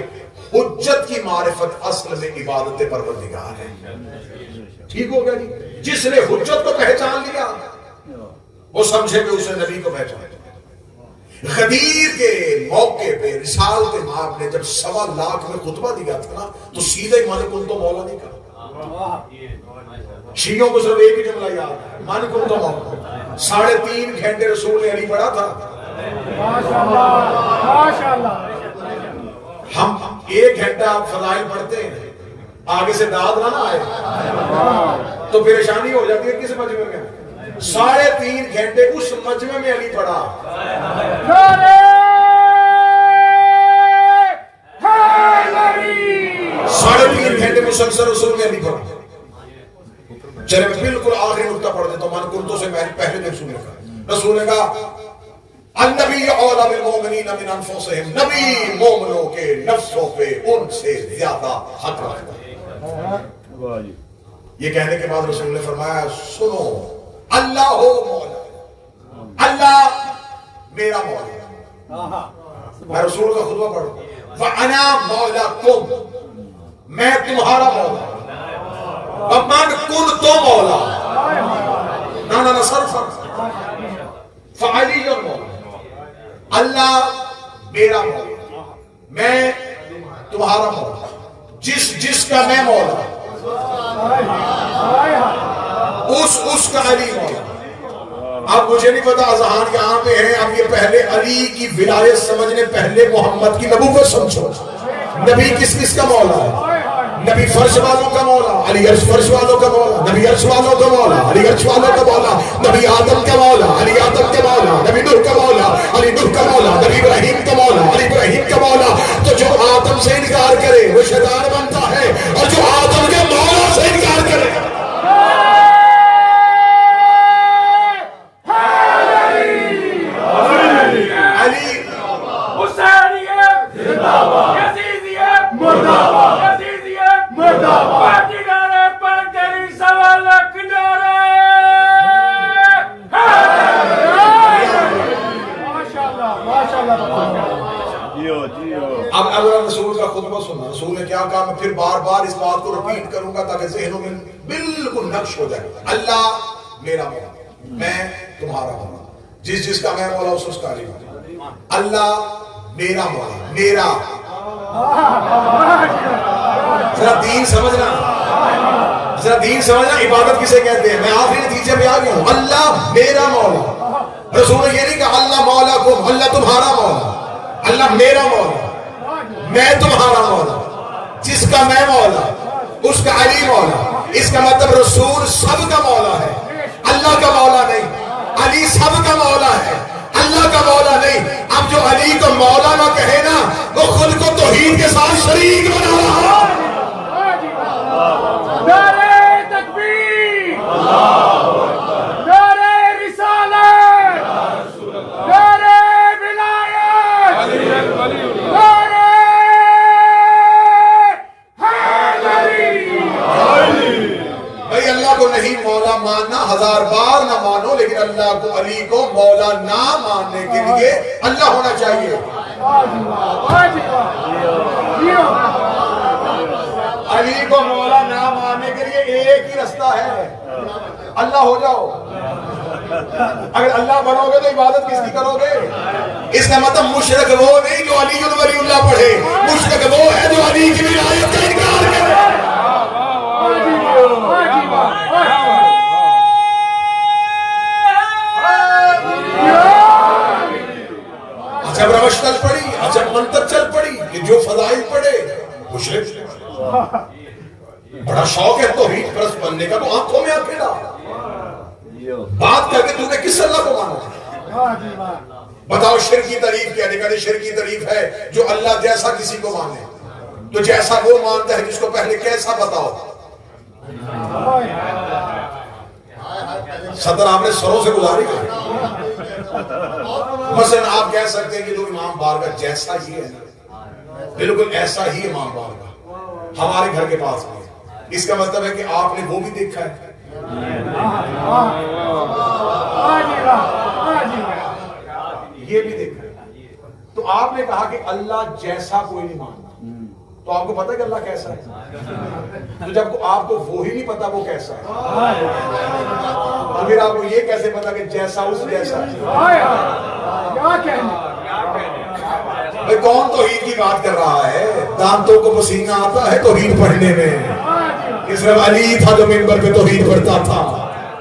حجت کی معرفت اصل میں عبادت پروردگار ہے. ٹھیک ہو گیا جی. جس نے حجت کو پہچان لیا وہ سمجھے کہ اسے نبی کو پہچان. غدیر کے موقع پہ رسالت مآب نے جب 1.25 لاکھ میں خطبہ دیا تھا نا تو سیدھے من کن تو مولا نہیں کہا. شیعوں کو صرف ایک ہی جملہ یاد ہے، من کن تو مولا. 3.5 گھنٹے رسول نے علی پڑھا تھا. ہم 1 گھنٹہ فضائل پڑھتے ہیں، آگے سے داد نہ آئے تو پریشانی ہو جاتی ہے. کس مجمع میں 3.5 گھنٹے اس مجمع میں علی پڑھا. 3.5 گھنٹے مسلسل رسول نے علی پڑھا. چلے میں بالکل آخری نقطہ پڑھ دیتا ہوں. من کنتوں سے میں پہلے دن سنے کا رسول نے کہا النبی اولا بالمومنین من انفسہم، نبی مومنوں کے نفسوں پہ ان سے زیادہ حق رکھتا ہے. یہ کہنے کے بعد رسول نے فرمایا سنو، اللہ ہو مولا، اللہ میرا مولا. میں رسول کا خطبہ پڑھوں وَأَنَا مَوْلَاكُمْ، میں تمہارا مولا. وَمَنْ كُنْتُ مَوْلَا، نہ صرف فَعَلِيٌّ مَوْلَا، اللہ میرا مولا، میں تمہارا مولا. جس کا میں مولا اس کا علی مولا. اب مجھے نہیں پتا اذہان یہاں پہ ہیں، اب یہ پہلے علی کی ولایت سمجھنے، پہلے محمد کی نبوت سمجھو. نبی کس کا مولا ہے؟ نبی فرش والوں کا مولا، علی عرش فرش والوں کا مولا. نبی عرش والوں کا مولا، علی عرش والوں کا مولا. نبی آدم کا مولا، علی آدم کا مولا. نبی نوح کا مولا، علی نوح کا مولا. نبی ابراہیم کا مولا، علی ابراہیم کا مولا. تو جو آدم سے انکار کرے وہ شیطان بنتا ہے، اور جو آدم کے مولا سے انکار کرے اب رسول کا خطبہ سننا. رسول نے کیا کہا، میں پھر بار بار اس بات کو ریپیٹ کروں گا تاکہ ذہنوں میں بالکل نقش ہو جائے. اللہ میرا مولا، میں تمہارا مولا. جس کا میں مولا اس کا علی مولا. اللہ میرا مولا، میرا. ذرا دین سمجھنا، ذرا دین سمجھنا. عبادت کسے کہتے ہیں؟ میں آخری نتیجے پہ آ گیا ہوں. اللہ میرا مولا. رسول نے یہ نہیں کہا اللہ مولا کو، اللہ تمہارا مولا. اللہ میرا مولا، میں تمہارا مولا. جس کا میں مولا اس کا علی مولا. اس کا مطلب رسول سب کا مولا ہے، اللہ کا مولا نہیں. علی سب کا مولا ہے، اللہ کا مولا نہیں. اب جو علی کو مولا نہ کہے نا وہ خود کو توحید کے ساتھ شریک بنا رہا ہے. نعرہ تکبیر، نعرہ رسالت، نعرہ ولایت، نعرہ ماننے کے لیے اللہ ہونا چاہیے. علی کو مولا نہ ماننے کے لیے ایک ہی رستہ ہے, اللہ ہو جاؤ. اگر اللہ بنو گے تو عبادت کس کی کرو گے؟ اس کا مطلب مشرک وہ نہیں جو علی ولی اللہ پڑھے, مشرک وہ ہے جو علی کی ولایت کا انکار کرے. جب روش چل پڑی, جب منتر چل پڑی کہ جو فضائل پڑے مشرک. بڑا شوق ہے توحید پرست بننے کا تو آنکھوں میں آنکھیں ڈال. بات کر کے تم نے کس اللہ کو مانا؟ بتاؤ شرک کی تعریف کیا؟ دیکھا شرک کی تعریف ہے جو اللہ جیسا کسی کو مانے. تو جیسا وہ مانتا ہے جس کو پہلے کیسا بتاؤ. صدر آپ نے سروں سے گزاری کر. مثلا آپ کہہ سکتے ہیں کہ جو امام بارگاہ جیسا ہی ہے, بالکل ایسا ہی امام بارگاہ ہمارے گھر کے پاس ہے. اس کا مطلب ہے کہ آپ نے وہ بھی دیکھا ہے, یہ بھی دیکھا ہے. تو آپ نے کہا کہ اللہ جیسا کوئی نہیں مانتا, تو آپ کو پتا ہے کہ اللہ کیسا ہے. تو جب آپ کو وہی نہیں پتا وہ کیسا ہے, تو پھر آپ کو یہ کیسے پتا کہ جیسا اس جیسا ہے؟ بھئی کون توحید کی بات کر رہا ہے؟ دانتوں کو پسینہ آتا ہے توحید پڑھنے میں. کہ صرف علی تھا جو منبر پہ توحید پڑھتا تھا.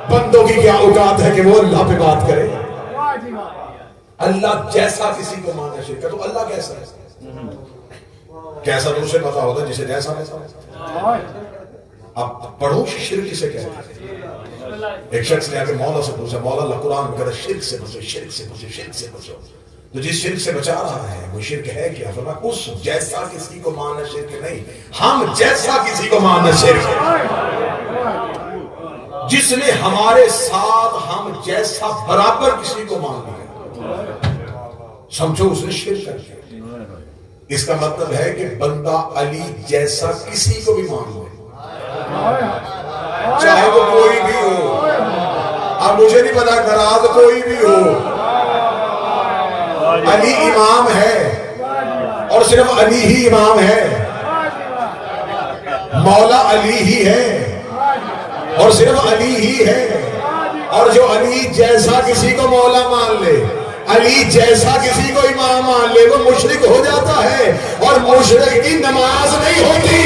بندوں کی کیا اوقات ہے کہ وہ اللہ پہ بات کرے. اللہ جیسا کسی کو مانا شرک ہے. تو اللہ کیسا ہے؟ کیسا تو اسے پتا ہوتا جسے جیسا ویسا. اب پڑھو شرک کسے کہتے ہیں. ایک شخص نے آگے مولا سے پوچھا, مولا اللہ قرآن میں کہتا شرک سے بچو, شرک سے بچو, شرک سے بچو. تو جس شرک سے بچا رہا ہے وہ شرک ہے کیا؟ فرمایا اس جیسا کسی کو ماننا شرک نہیں, ہم جیسا کسی کو ماننا شرک ہے. جس نے ہمارے ساتھ ہم جیسا برابر کسی کو مان لیا سمجھو اس نے شرک کر دیا. اس کا مطلب ہے کہ بندہ علی جیسا کسی کو بھی مان لے, چاہے وہ کوئی بھی ہو. اب مجھے نہیں پتا ناراض کوئی بھی ہو, علی امام ہے اور صرف علی ہی امام ہے. مولا علی ہی ہے اور صرف علی ہی ہے. اور جو علی جیسا کسی کو مولا مان لے, علی جیسا کسی کو امام مان لے, وہ مشرک ہو جاتا ہے. اور مشرک کی نماز نہیں ہوتی.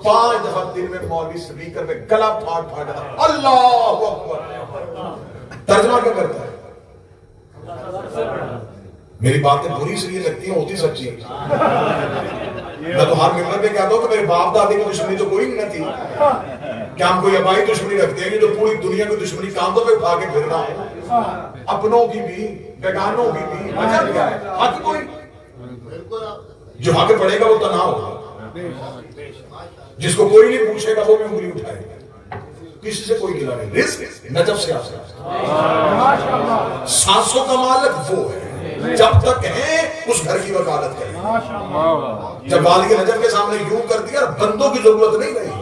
5 دفعہ دن میں مولوی سپیکر میں گلا پھاڑ اللہ اکبر. ترجمہ کیا کرتا ہے؟ میری باتیں بری اس لیے لگتی ہیں, ہوتی سچی. میں تو ہر ممبر پہ کہتا ہوں کہ میرے باپ دادی کی دشمنی تو کوئی نہیں تھی. کیا ہم کوئی ابائی دشمنی رکھتے ہیں جو پوری دنیا کی دشمنی کاندھوں پہ اٹھا کے پھر رہا ہے؟ اپنوں کی بھی بیگانوں کی بھی. وجہ کیا ہے؟ حق کوئی جو حق پڑے گا وہ تنہا ہوگا. جس کو کوئی نہیں پوچھے گا وہ بھی انگلی اٹھائے گا. کسی سے کوئی گلا نہیں. رزق نجف سے آتا ہے. سانسوں کا مالک وہ ہے جب تک ہے اس گھر کی وکالت کرے. جب والد نجف کے سامنے یوں کر دیا بندوں کی ضرورت نہیں رہی.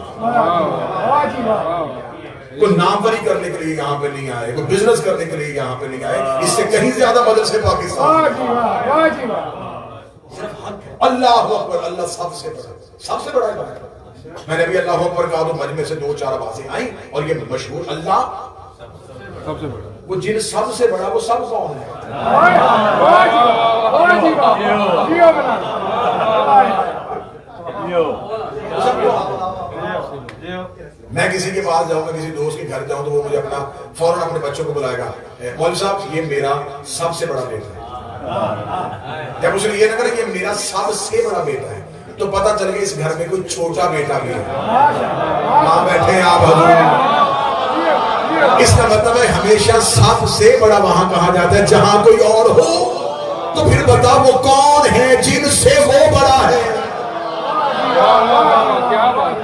کوئی نام بری کرنے کے لیے یہاں پہ نہیں آئے, کوئی بزنس کرنے کے لیے یہاں پہ نہیں آئے. اس سے کہیں زیادہ مدد سے پاکستان. اللہ اکبر. اللہ سب سے بڑا, سب سے بڑا ہے. میں نے ابھی اللہ اکبر کہا تو مجمع سے 2-4 آوازیں آئیں اور یہ مشہور اللہ سب سے بڑا. وہ جن سب سے بڑا وہ سب کون ہے؟ میں کسی کے پاس جاؤں گا, کسی دوست کے گھر جاؤں تو وہ مجھے اپنا فوراً اپنے بچوں کو بلائے گا, مولوی صاحب یہ میرا سب سے بڑا بیٹا ہے. جب اسے یہ نہ کرے کہ میرا سب سے بڑا بیٹا ہے تو پتہ چل گیا اس گھر میں کوئی چھوٹا بیٹا بھی ہے. ماں بیٹھے ہیں آپ حضور. اس کا مطلب ہے ہمیشہ سب سے بڑا وہاں کہا جاتا ہے جہاں کوئی اور ہو. تو پھر بتاؤ وہ کون ہے جن سے وہ بڑا ہے؟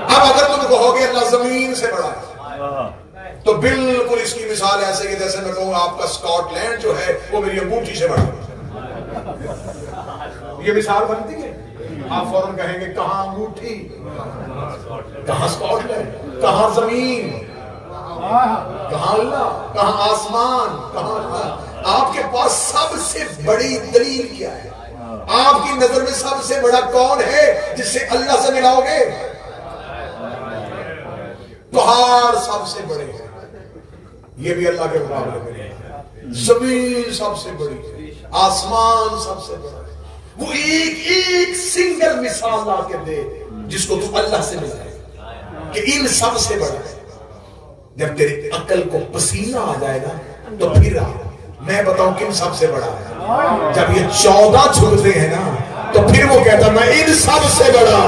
اب اگر تم کہو گے اللہ زمین سے بڑا ہے تو بالکل اس کی مثال ایسے کہ جیسے میں کہوں آپ کا اسکاٹ لینڈ جو ہے وہ میری انگوٹھی سے بڑا ہے. یہ مثال بنتی ہے. آپ فوراً کہیں گے کہاں انگوٹھی, کہاں اسکاٹ لینڈ, کہاں زمین. کہاں اللہ، کہاں آسمان، کہاں اللہ؟ آپ کے پاس سب سے بڑی دلیل کیا ہے؟ آپ کی نظر میں سب سے بڑا کون ہے جس سے اللہ سے ملاؤ گے؟ پہاڑ سب سے بڑے ہیں، یہ بھی اللہ کے مقابلے میں ہے۔ زمین سب سے بڑی ہے، آسمان سب سے بڑا ہے۔ وہ ایک سنگل مثال لا کے دے جس کو تو اللہ سے ملا ہے کہ ان سب سے بڑا ہے۔ جب تیری عقل کو پسینہ آ جائے گا تو پھر میں بتاؤں کن سب سے بڑا ہے۔ جب یہ 14 جھکتے ہیں نا تو پھر وہ کہتا میں ان سب سے بڑا۔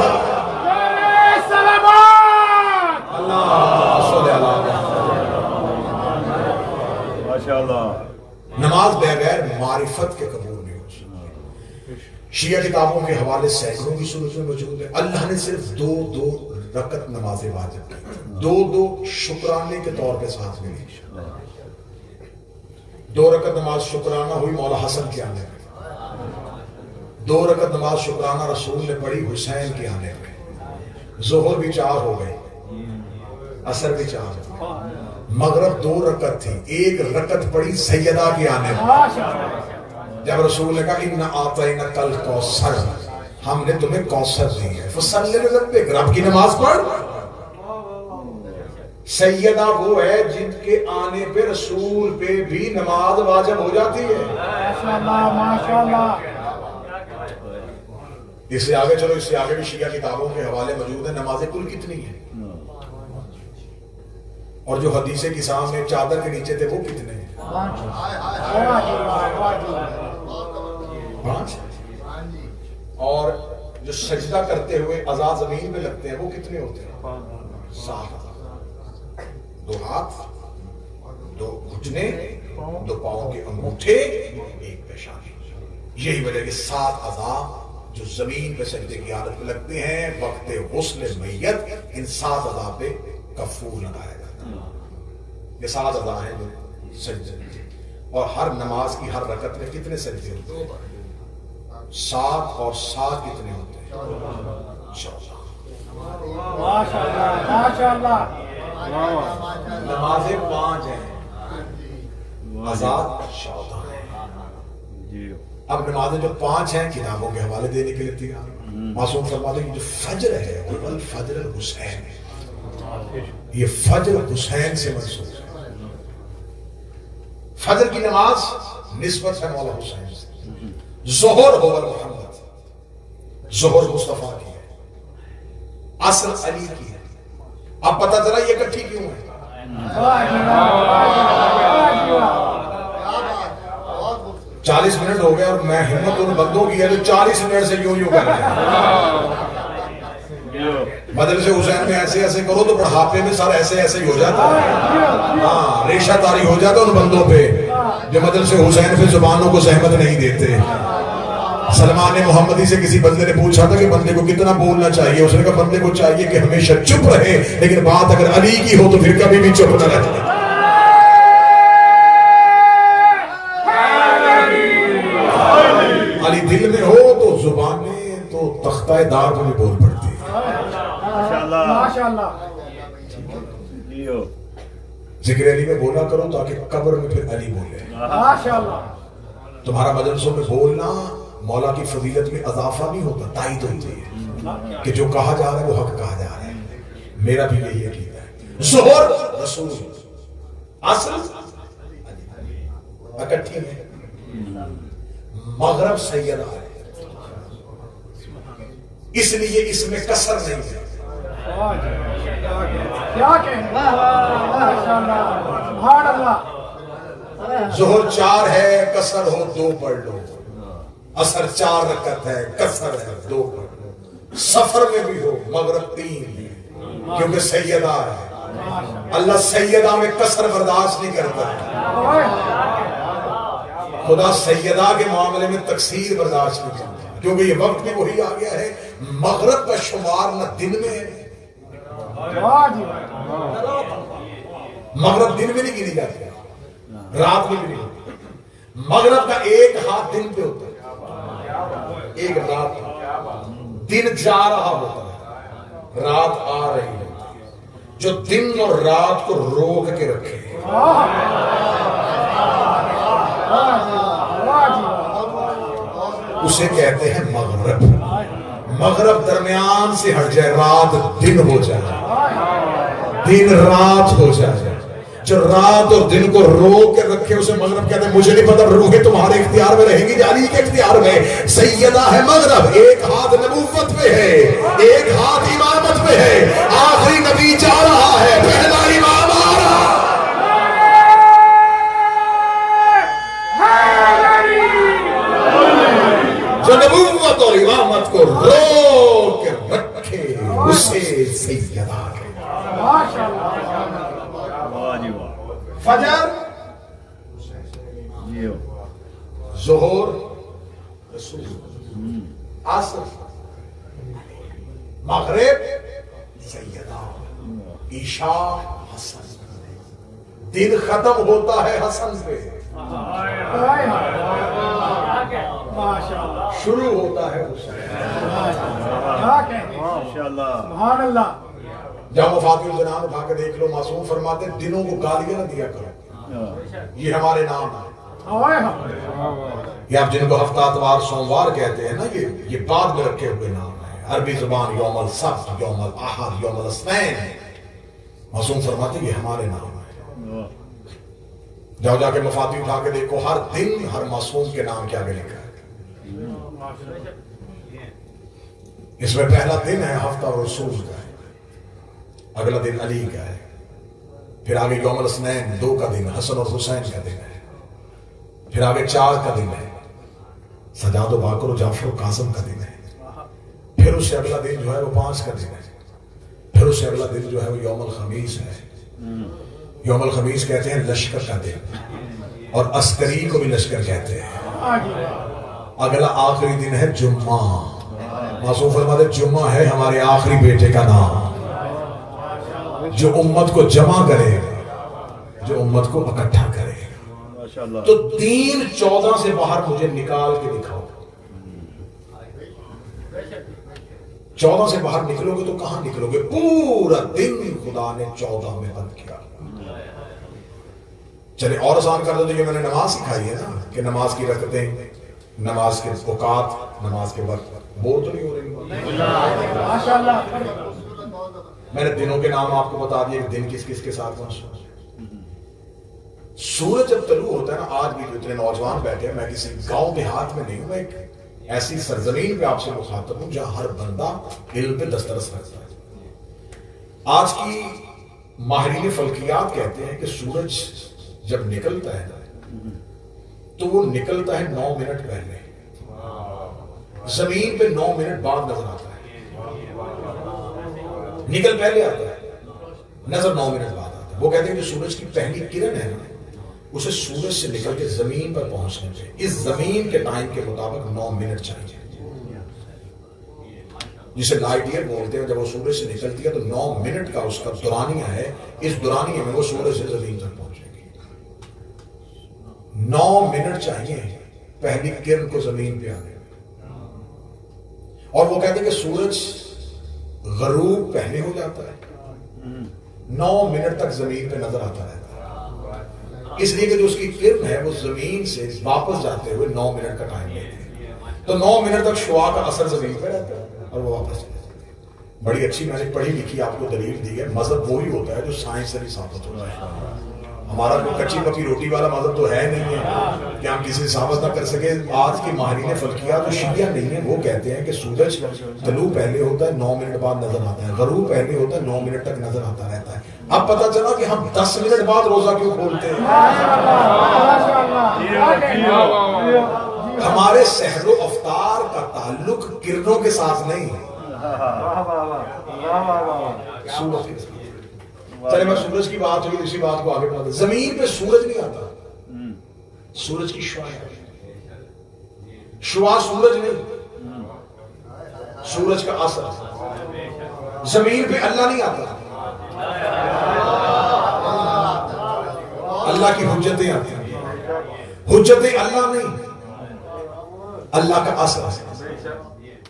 نماز بغیر معرفت کے قبول نہیں ہو سکتی۔ شیعہ کتابوں کے حوالے سینکڑوں کی صورتیں موجود ہیں۔ اللہ نے صرف دو رکعت نمازیں واجب کی، دو شکرانے کے طور پہ ساتھ میں لی۔ 2 رکعت نماز شکرانہ ہوئی مولا حسن کے آنے پہ، 2 رکعت نماز شکرانہ رسول نے پڑھی حسین کے آنے پہ۔ ظہر بھی 4 ہو گئی، عصر بھی 4 ہو گئی، مغرب 2 رکعت تھی، 1 رکعت پڑھی سیدہ کے آنے پہ۔ جب رسول نے کہا اِنَّا أَعْطَيْنَاكَ الْكَوْثَرَ، ہم نے تمہیں کوثر دی ہے، فَصَلِّ لِرَبِّكَ، رب کی نماز پڑھ۔ سیدہ وہ ہے جن کے آنے پہ رسول پہ بھی نماز واجب ہو جاتی ہے۔ ماشاءاللہ۔ اس سے آگے چلو، اس سے آگے بھی شیعہ کتابوں کے حوالے موجود ہیں۔ نمازیں کل کتنی ہیں؟ اور جو حدیث کے سامنے چادر کے نیچے تھے وہ کتنے ہیں؟ 5۔ اور جو سجدہ کرتے ہوئے اعضاء زمین میں لگتے ہیں وہ کتنے ہوتے ہیں؟ 7۔ 2 ہاتھ، 2 گھٹنے، 2 پاؤں کے انگوٹھے، 1 پیشانی۔ یہی وجہ کہ 7 اعضاء جو زمین پہ سجدے کی حالت میں لگتے ہیں وقت غسل میت، ان 7 اعضاء پہ کفور لگایا جاتا ہے۔ یہ 7 اعضاء ہیں جو سجدے، اور ہر نماز کی ہر رکعت میں کتنے سجدے ہوتے ہیں؟ 7 اور 7 کتنے ہوتے ہیں؟ 14۔ ماشاءاللہ۔ نمازیں 5 ہیں، آزاد 14 ہیں۔ اب نمازیں جو 5 ہیں کتابوں کے حوالے دینے کے لیے تیار۔ معصوم فرماتے ہیں کہ جو فجر ہے وہ الفجر الحسین ہے، یہ فجر حسین سے منسوب ہے۔ فجر کی نماز نسبت ہے مولا حسین سے۔ ظہر ہو محمد، ظہر مصطفیٰ کی ہے، عصر علی کی ہے۔ اب پتہ چلا یہ اکٹھی کیوں ہے؟ 40 منٹ ہو گئے اور میں ہمت ان بندوں کی ہے جو 40 منٹ سے یوں کر رہے ہیں۔ مدرسے حسین میں ایسے ایسے کرو تو بڑھاپے میں سر ایسے ایسے ہی ہو جاتا ہے۔ ہاں، ریشہ تاری ہو جاتا ہے ان بندوں پہ جو مدرسے حسین پہ زبانوں کو زحمت نہیں دیتے۔ سلمان محمدی سے کسی بندے نے پوچھا تھا کہ بندے کو کتنا بولنا چاہیے، اس نے کہا بندے کو چاہیے کہ ہمیشہ چپ رہے، لیکن بات اگر علی کی ہو تو پھر کبھی بھی چپ نہ رہے۔ علی دل میں ہو تو زبانیں تو تختہ دار میں بول پڑتی ہے۔ ذکر علی میں بولا کرو تاکہ قبر میں پھر علی بولے۔ تمہارا مجلسوں میں بولنا مولا کی فضیلت میں اضافہ نہیں ہوتا، تائید ہوتی ہے کہ جو کہا جا رہا ہے وہ حق کہا جا رہا ہے۔ میرا بھی یہی عقیدہ ہے۔ ظہر رسول، عصر اکٹھی ہے، مغرب سیدہ ہے، اس لیے اس میں کسر نہیں ہے۔ ظہر 4 ہے، کسر ہو 2 پڑھ لو۔ عصر 4 رکعت ہے، کسر ہے 2 پڑھ لو۔ سفر میں بھی ہو مغرب 3 ہے کیونکہ سیدہ ہے۔ اللہ سیدہ میں کسر برداشت نہیں کرتا، خدا سیدہ کے معاملے میں تقصیر برداشت نہیں کرتا، کیونکہ یہ وقت بھی وہی آ گیا ہے۔ مغرب کا شمار نہ دن میں ہے، مغرب دن میں نہیں گنی جاتی، رات میں بھی نہیں۔ مغرب کا 1 ہاتھ دن پہ ہوتا ہے، 1 رات پہ۔ دن جا رہا ہوتا ہے، رات آ رہی ہوتی ہے۔ جو دن اور رات کو روک کے رکھے، اسے کہتے ہیں مغرب۔ مغرب درمیان سے ہٹ جائے، رات دن ہو جائے، دن رات ہو جائے، جو رات اور دن کو روک کے رکھے اسے مغرب کہتے ہیں۔ مجھے نہیں پتا روحیں تمہارے اختیار میں رہیں گی یا علی کے اختیار میں۔ سیدہ ہے مغرب، ایک ہاتھ نبوت میں ہے، ایک ہاتھ امامت میں ہے، آخری نبی جا رہا ہے، پہلا امام آ رہا ہے۔ جو نبوت اور امامت کو روک کے رکھے اسے سیدہ کہتے ہیں۔ فجر، ظہر رسول، عصر مغرب سیدہ، عشاء حسن۔ دن ختم ہوتا ہے حسن سے، شروع ہوتا ہے سبحان اللہ۔ جب وفاتی الجنان اٹھا کے دیکھ لو، معصوم فرماتے ہیں دنوں کو گالیاں نہ دیا کرو، یہ ہمارے نام ہے۔ یہ آپ جن کو ہفتہ اتوار سوموار کہتے ہیں نا، یہ بعد میں رکھے ہوئے نام ہیں۔ عربی زبان یوم السبت، یوم الاحد، یوم الاثنین، معصوم فرماتے ہیں یہ ہمارے نام ہیں۔ جاؤ جا کے وفاتی اٹھا کے دیکھو، ہر دن ہر معصوم کے نام کیا آگے لکھا ہے۔ اس میں پہلا دن ہے ہفتہ رسول کا ہے، اگلا دن علی کا ہے، پھر آگے یوم الاثنین 2 کا دن حسن اور حسین کا دن ہے، پھر آگے 4 کا دن ہے سجاد و باقر و جعفر و قاسم کا دن ہے، پھر اس سے اگلا دن جو ہے وہ 5 کا دن ہے، پھر اس سے اگلا دن جو ہے وہ یوم الخمیس ہے۔ یوم الخمیس کہتے ہیں لشکر کا دن، اور عسکری کو بھی لشکر کہتے ہیں۔ اگلا آخری دن ہے جمعہ، معصوم فرماتے جمعہ ہے ہمارے آخری بیٹے کا نام، جو امت کو جمع کرے، جو امت کو اکٹھا کرے۔ تو 3-14 سے باہر مجھے نکال کے دکھاؤ، 14 سے باہر نکلو گے تو کہاں نکلو گے؟ پورا دن خدا نے 14 میں بند کیا۔ چلے اور آسان کر دو، تو یہ میں نے نماز سکھائی ہے نا کہ نماز کی رکعتیں، نماز کے اوقات، نماز کے وقت، بور تو نہیں ہو رہی؟ میں نے دنوں کے نام آپ کو بتا دیے کہ دن کس کس کے ساتھ پہنچا۔ سورج جب طلوع ہوتا ہے نا، آج بھی جو اتنے نوجوان بیٹھے ہیں، میں کسی گاؤں دیہات میں نہیں ہوں، میں ایک ایسی سرزمین پہ آپ سے مخاطب ہوں جہاں ہر بندہ علم پہ دسترس رکھتا ہے۔ آج کی ماہرین فلکیات کہتے ہیں کہ سورج جب نکلتا ہے تو وہ نکلتا ہے 9 منٹ پہلے، زمین پہ 9 منٹ بعد نظر آتا ہے۔ نکل پہلے آتا ہے، نظر 9 منٹ بعد آتا ہے۔ وہ کہتے ہیں کہ سورج کی پہلی کرن ہے نا، اسے سورج سے نکل کے زمین پر پہنچنے پہ اس زمین کے ٹائم کے مطابق 9 منٹ چاہیے، جسے لائٹ ایئر بولتے ہیں۔ جب وہ سورج سے نکلتی ہے تو 9 منٹ کا اس کا دورانیہ ہے، اس دورانیہ میں وہ سورج سے زمین تک پہنچے گی۔ 9 منٹ چاہیے پہلی کرن کو زمین پہ آنے۔ اور وہ کہتے ہیں کہ سورج غروب پہلے ہو جاتا ہے، 9 منٹ تک زمین پہ نظر آتا رہتا ہے، اس لیے کہ جو اس کی کرن ہے وہ زمین سے واپس جاتے ہوئے 9 منٹ کا ٹائم لیتی ہے۔ تو 9 منٹ تک شعاع کا اثر زمین پہ رہتا ہے اور وہ واپس چلے جاتے ہیں۔ بڑی اچھی میں نے پڑھی لکھی آپ کو دلیل دی ہے، مذہب وہی ہوتا ہے جو سائنس سے بھی ثابت ہوتا ہے۔ ہمارا کوئی کچی پکی روٹی والا مذہب تو ہے نہیں ہے کہ ہم کسی سے ثابت نہ کر سکے۔ آج کی ماہرین فلکیات جو شیعہ نہیں ہیں وہ کہتے ہیں کہ سورج طلوع پہلے ہوتا ہے، 9 منٹ بعد نظر آتا ہے، غروب پہلے ہوتا ہے، 9 منٹ تک نظر آتا رہتا ہے۔ اب پتہ چلا کہ ہم 10 منٹ بعد روزہ کیوں کھولتے ہیں۔ ہمارے سحر و افطار کا تعلق کرنوں کے ساتھ نہیں ہے، سورج کے ساتھ۔ چلے میں سورج کی بات ہوئی، اسی بات کو آگے بڑھاتے۔ زمین پہ سورج نہیں آتا، سورج کی شعاع، شعاع سورج نہیں، سورج کا اثر۔ زمین پہ اللہ نہیں آتا، اللہ کی حجتیں آتی ہیں، حجتیں اللہ نہیں، اللہ کا اثر۔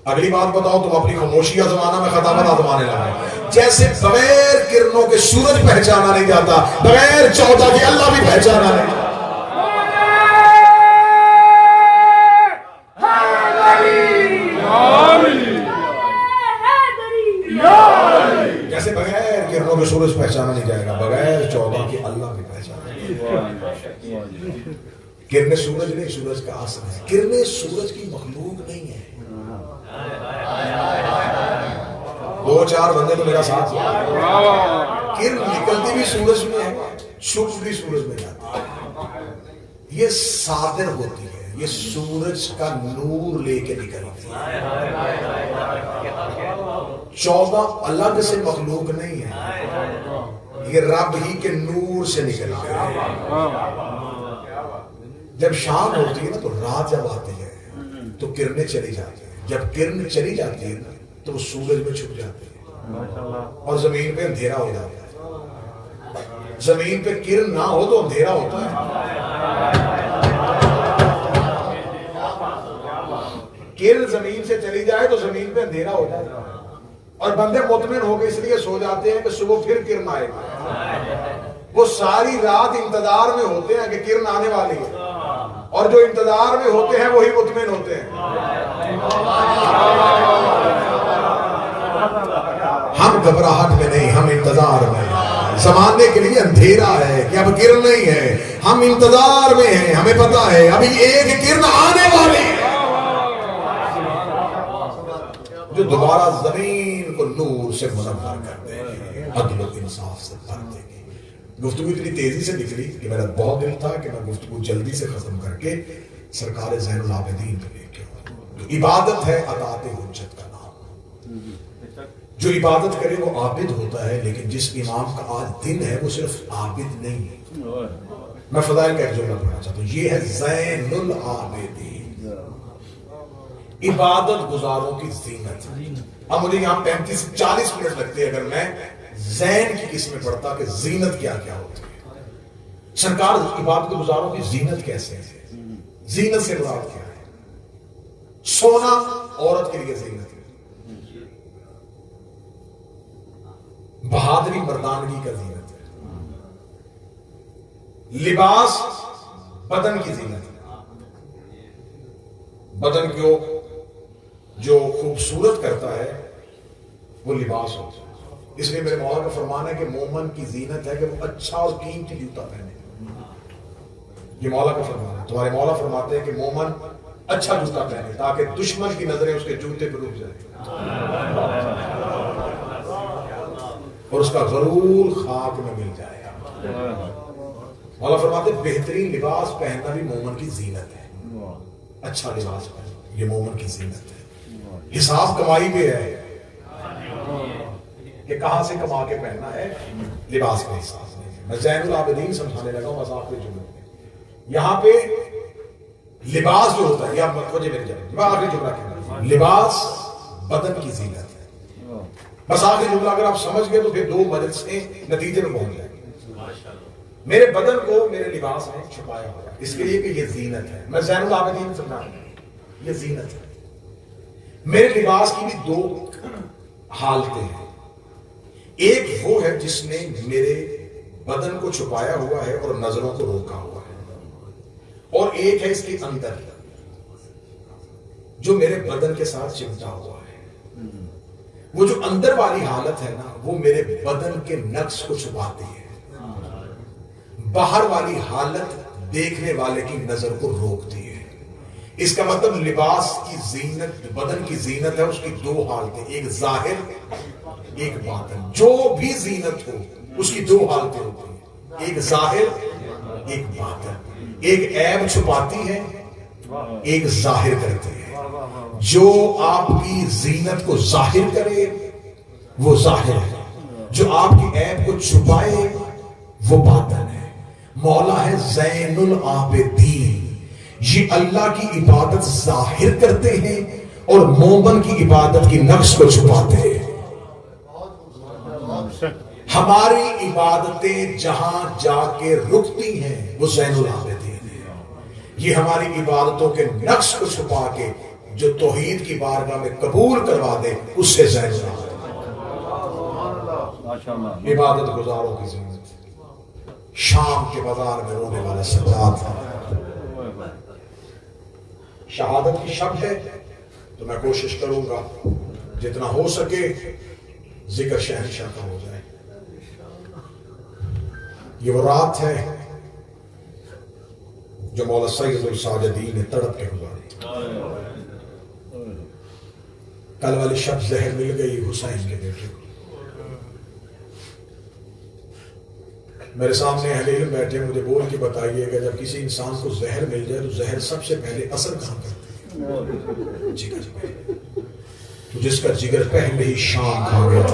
اگلی بات بتاؤ، تم اپنی خاموشی کا زمانہ میں خطابت آزمانے لگے. جیسے بغیر کرنوں کے سورج پہچانا نہیں جاتا، بغیر 14 کے اللہ بھی پہچانا نہیں جاتا. جیسے بغیر کرنوں کے سورج پہچانا نہیں جائے گا، بغیر 14 کے اللہ بھی پہچانا نہیں جائے گا. کرنے سورج نہیں، سورج کا اثر ہے. کرنے سورج کی مخلوق نہیں ہے. 2-4 بندے تو میرا ساتھ، کرن نکلتی بھی سورج میں ہے، چھپ بھی سورج میں جاتی ہے. یہ صادر ہوتی ہے، یہ سورج کا نور لے کے نکلتی ہے. 14 الگ سے مخلوق نہیں ہے، یہ رب ہی کے نور سے نکلتی ہے. جب شام ہوتی ہے نا تو رات جب آتی ہے تو کرنیں چلی جاتی ہیں. جب کرن چلی جاتی ہے نا تو وہ سورج میں چھپ جاتی ہے اور زمین پہ اندھیرا ہو جاتا ہے. زمین پہ کرن نہ ہو تو اندھیرا ہوتا ہے. کرن زمین سے چلی جائے تو زمین پہ اندھیرا ہو جاتا ہے اور بندے مطمئن ہو کے اس لیے سو جاتے ہیں کہ صبح پھر کرن آئے گا. وہ ساری رات انتظار میں ہوتے ہیں کہ کرن آنے والی ہے، اور جو انتظار میں ہوتے ہیں وہی مطمئن ہوتے ہیں. ہم گھبراہٹ میں نہیں، ہم انتظار میں. زمانے کے لیے اندھیرا ہے کہ اب کرن نہیں ہے، ہم انتظار میں ہیں. ہمیں پتا ہے ابھی ایک کرن آنے والی ہے جو دوبارہ زمین کو نور سے منور کر دے گی، عدل و انصاف سے بھر دے گی. گفتگو اتنی تیزی سے نکلی کہ میرا بہت دل تھا کہ میں گفتگو جلدی سے ختم کر کے سرکار زین العابدین پہ لے کے آؤں. عبادت ہے اطاعت حجت کا نام. جو عبادت کرے وہ عابد ہوتا ہے، لیکن جس امام کا آج دن ہے وہ صرف عابد نہیں ہے. میں فضائل کا ایک جملہ پڑھنا چاہتا ہوں، یہ ہے زین العابدین، عبادت گزاروں کی زینت. اب مجھے یہاں 35-40 منٹ لگتے ہیں اگر میں زین کی قسمیں پڑھتا کہ زینت کیا کیا ہوتی ہے. سرکار عبادت گزاروں کی زینت کیسے ہے؟ زینت سے مراد کیا ہے؟ سونا عورت کے لیے زینت ہے، بہادری مردانگی کا زینت ہے، لباس بدن کی زینت ہے. بدن کو جو خوبصورت کرتا ہے وہ لباس ہوتا ہے. اس لیے میرے مولا کا فرمان ہے کہ مومن کی زینت ہے کہ وہ اچھا اور قیمتی جوتا پہنے. یہ مولا کا فرمان ہے. تمہارے مولا فرماتے ہیں کہ مومن اچھا جوتا پہنے تاکہ دشمن کی نظریں اس کے جوتے پر رک جائیں اور اس کا غرور خاک میں مل جائے. مولا فرماتے ہیں بہترین لباس پہننا بھی مومن کی زینت ہے. اچھا لباس پہننا یہ مومن کی زینت ہے. حساب کمائی پہ ہے کہ کہاں سے کما کے پہننا ہے، لباس کا حساب نہیں ہے. میں زین العابدین سمجھانے لگا ہوں مذاق کے جملے میں. یہاں پہ لباس جو ہوتا ہے، یا مجھے میری جگہ میں آخری جملہ کہنا، لباس بدن کی زینت ہے. بس آخری جملہ اگر آپ سمجھ گئے تو پھر 2 مدد سے نتیجے میں پہنچ جائیں گے. میرے بدن کو میرے لباس میں چھپایا ہوا ہے اس کے لیے کہ یہ زینت ہے. میں زین العابدین سمجھانے لگا یہ زینت ہے. میرے لباس کی بھی 2 حالتیں ہیں. ایک وہ ہے جس نے میرے بدن کو چھپایا ہوا ہے اور نظروں کو روکا ہوا ہے، اور ایک ہے اس کے اندر جو میرے بدن کے ساتھ چمٹا ہوا ہے. وہ جو اندر والی حالت ہے نا وہ میرے بدن کے نقص کو چھپاتی ہے، باہر والی حالت دیکھنے والے کی نظر کو روکتی ہے. اس کا مطلب لباس کی زینت، بدن کی زینت ہے، اس کی 2 حالتیں، ایک ظاہر ایک باطن. جو بھی زینت ہو اس کی 2 حالتیں ہوتی ہیں، ایک ظاہر ایک باطن. ایک عیب چھپاتی ہے، ایک ظاہر کرتی ہے. جو آپ کی زینت کو ظاہر کرے وہ ظاہر ہے، جو آپ کی عیب کو چھپائے وہ باطن ہے. مولا ہے زین العابدین، یہ اللہ کی عبادت ظاہر کرتے ہیں اور مومن کی عبادت کی نقص کو چھپاتے ہیں. ہماری عبادتیں جہاں جا کے رکتی ہیں وہ زین العابدین ہے. یہ ہماری عبادتوں کے نقص کو چھپا کے جو توحید کی بارگاہ میں قبول کروا دے اس سے زین عبادت گزاروں کی زندگی. شام کے بازار میں رونے والا سجاد تھا. شہادت کی شب ہے تو میں کوشش کروں گا جتنا ہو سکے ذکر شہنشاہ کا ہو جائے. یہ وہ رات ہے جو مولا سید الساجدین نے تڑپ کے گزاری. کل والی شب زہر مل گئی حسین کے بیٹے کو. میرے سامنے اہل علم بیٹھے مجھے بول کے بتائیے کہ جب کسی انسان کو زہر مل جائے تو زہر سب سے پہلے اثر کہاں کرتا ہے؟ جگر پہ. تو جس کا جگر پہلے ہی شام کھا گیا.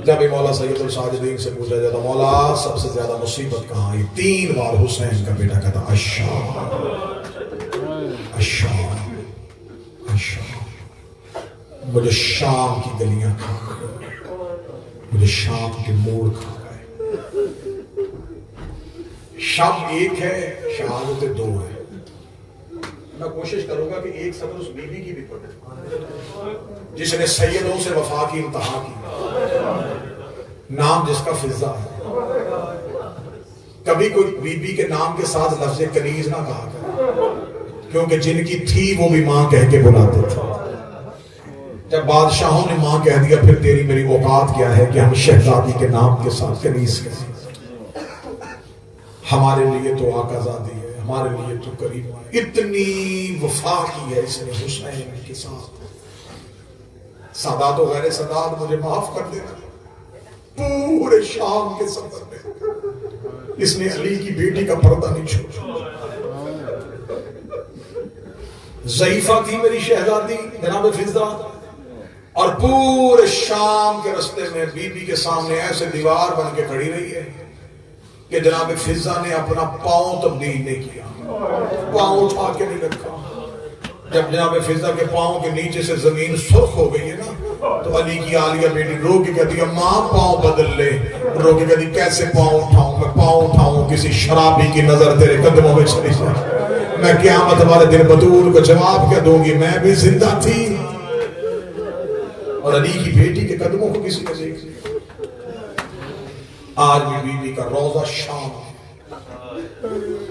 جب مولا سید الساجدین سے پوچھا جاتا مولا سب سے زیادہ مصیبت کہاں ہے؟ 3 بار حسین کا بیٹا کہتا الشام الشام الشام. مجھے شام کی گلیاں کھا گئے, مجھے شام کے موڑ کھا گئے. شب ایک ہے, شہادتیں 2 ہیں. میں کوشش کروں گا کہ ایک سطر اس بی بی کی بھی پڑھیں جس نے سیدوں سے وفا کی انتہا کی, نام جس کا فضا ہے. کبھی کوئی بی بی کے نام کے ساتھ لفظ کنیز نہ کہا کرے, کیونکہ جن کی تھی وہ بھی ماں کہہ کے بلاتے تھے. جب بادشاہوں نے ماں کہہ دیا پھر تیری میری اوقات کیا ہے کہ ہم شہزادی کے نام کے ساتھ کنیز کہیں. ہمارے لیے تو آقا زادی ہے, ہمارے لیے تو کریم ہے. اتنی وفا کی ہے اس نے حسین کے ساتھ. سادات و غیر سادات مجھے معاف کر دینا, پورے شام کے سفر میں اس نے علی کی بیٹی کا پردہ نہیں چھوڑا. ضعیفہ تھی میری شہزادی جناب فضا, اور پورے شام کے رستے میں بی بی کے سامنے ایسے دیوار بن کے کھڑی رہی ہے کہ جناب فضا نے اپنا پاؤں تبدیل نہیں کیا, پاؤں اٹھا کے نہیں رکھا. جب جناب فضا کے پاؤں کے نیچے سے زمین سرخ ہو گئی ہے نا تو علی کی عالیہ بیٹی رو کے کہتی ہے ماں پاؤں بدل لے. رو کے کہتی کیسے پاؤں اٹھاؤں, میں پاؤں اٹھاؤں کسی شرابی کی نظر تیرے قدموں میں چلی جائے. میں قیامت والے دن بطول کو جواب کیا دوں گی میں بھی زندہ تھی اور علی کی بیٹی کے قدموں کو کسی نے دیکھ لیا. آج بھی بی بی کا روزہ شام,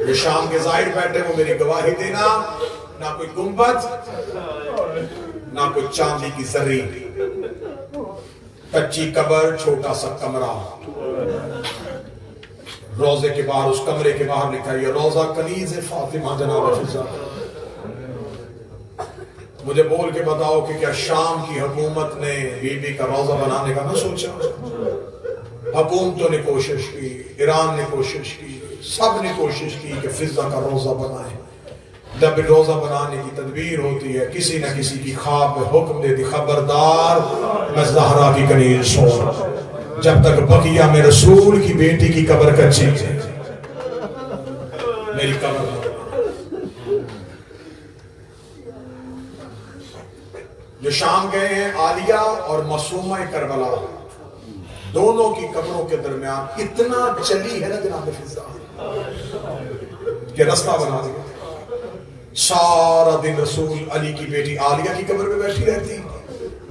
جو شام کے ظاہر بیٹھے وہ میری گواہی دینا. نہ کوئی گنبد نہ کوئی چاندی کی زری, کچی قبر, چھوٹا سا کمرہ. روزے کے باہر اس کمرے کے باہر لکھا یہ روزہ کنیز فاطمہ جناب فضا. مجھے بول کے بتاؤ کہ کیا شام کی حکومت نے بی بی کا روزہ بنانے کا نہ سوچا؟ حکومتوں نے کوشش کی, ایران نے کوشش کی, سب نے کوشش کی کہ فضا کا روزہ بنائے. جب روزہ بنانے کی تدبیر ہوتی ہے کسی نہ کسی کی خواب میں حکم دیتی خبردار میں زہرا کی کنیز سو, جب تک بقیہ میں رسول کی بیٹی کی قبر کچی ہے میری قبر. جو شام گئے ہیں عالیہ اور معصومہ کربلا, دونوں کی قبروں کے درمیان اتنا چلی ہے نا جناب فضا کہ رستہ بنا دیا. سارا دن رسول علی کی بیٹی عالیہ کی قبر میں بیٹھی رہتی.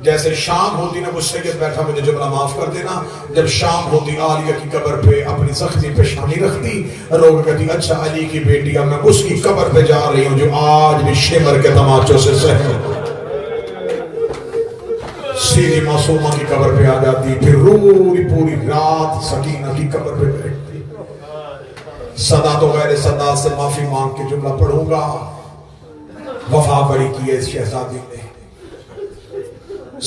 جیسے شام ہوتی نا, مجھ سید بیٹھا مجھے جملہ معاف کر دینا, جب شام ہوتی عالیہ کی قبر پہ اپنی زخمی پیشانی رکھتی, روگ کہتی اچھا علی کی بیٹی اب میں اس کی قبر پہ جا رہی ہوں جو آج بھی شمر کے تماچوں سے سہم. سیدھی معصومہ کی قبر پہ آ جاتی, پھر پوری رات سکینہ کی قبر پہ بیٹھتی. صدا تو غیر صدا سے معافی مانگ کے جملہ پڑھوں گا. وفا بڑی کی ہے اس شہزادی نے,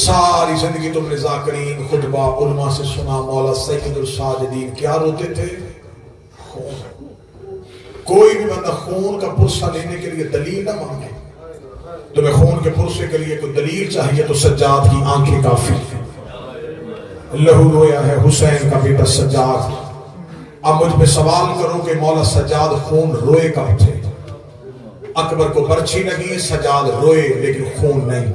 ساری زندگی تم نے ذاکرین خطبہ علماء سے سنا. مولا سید الساجدین کیا روتے تھے؟ خون. کوئی بھی بندہ خون کا پرسہ لینے کے لیے دلیل نہ مانگے. تمہیں خون کے پرسے کے لیے کوئی دلیل چاہیے تو سجاد کی آنکھیں کافی ہیں. لہو رویا ہے حسین کا بیٹا سجاد. اب مجھ پہ سوال کرو کہ مولا سجاد خون روئے کب تھے؟ اکبر کو برچھی لگی, سجاد روئے لیکن خون نہیں.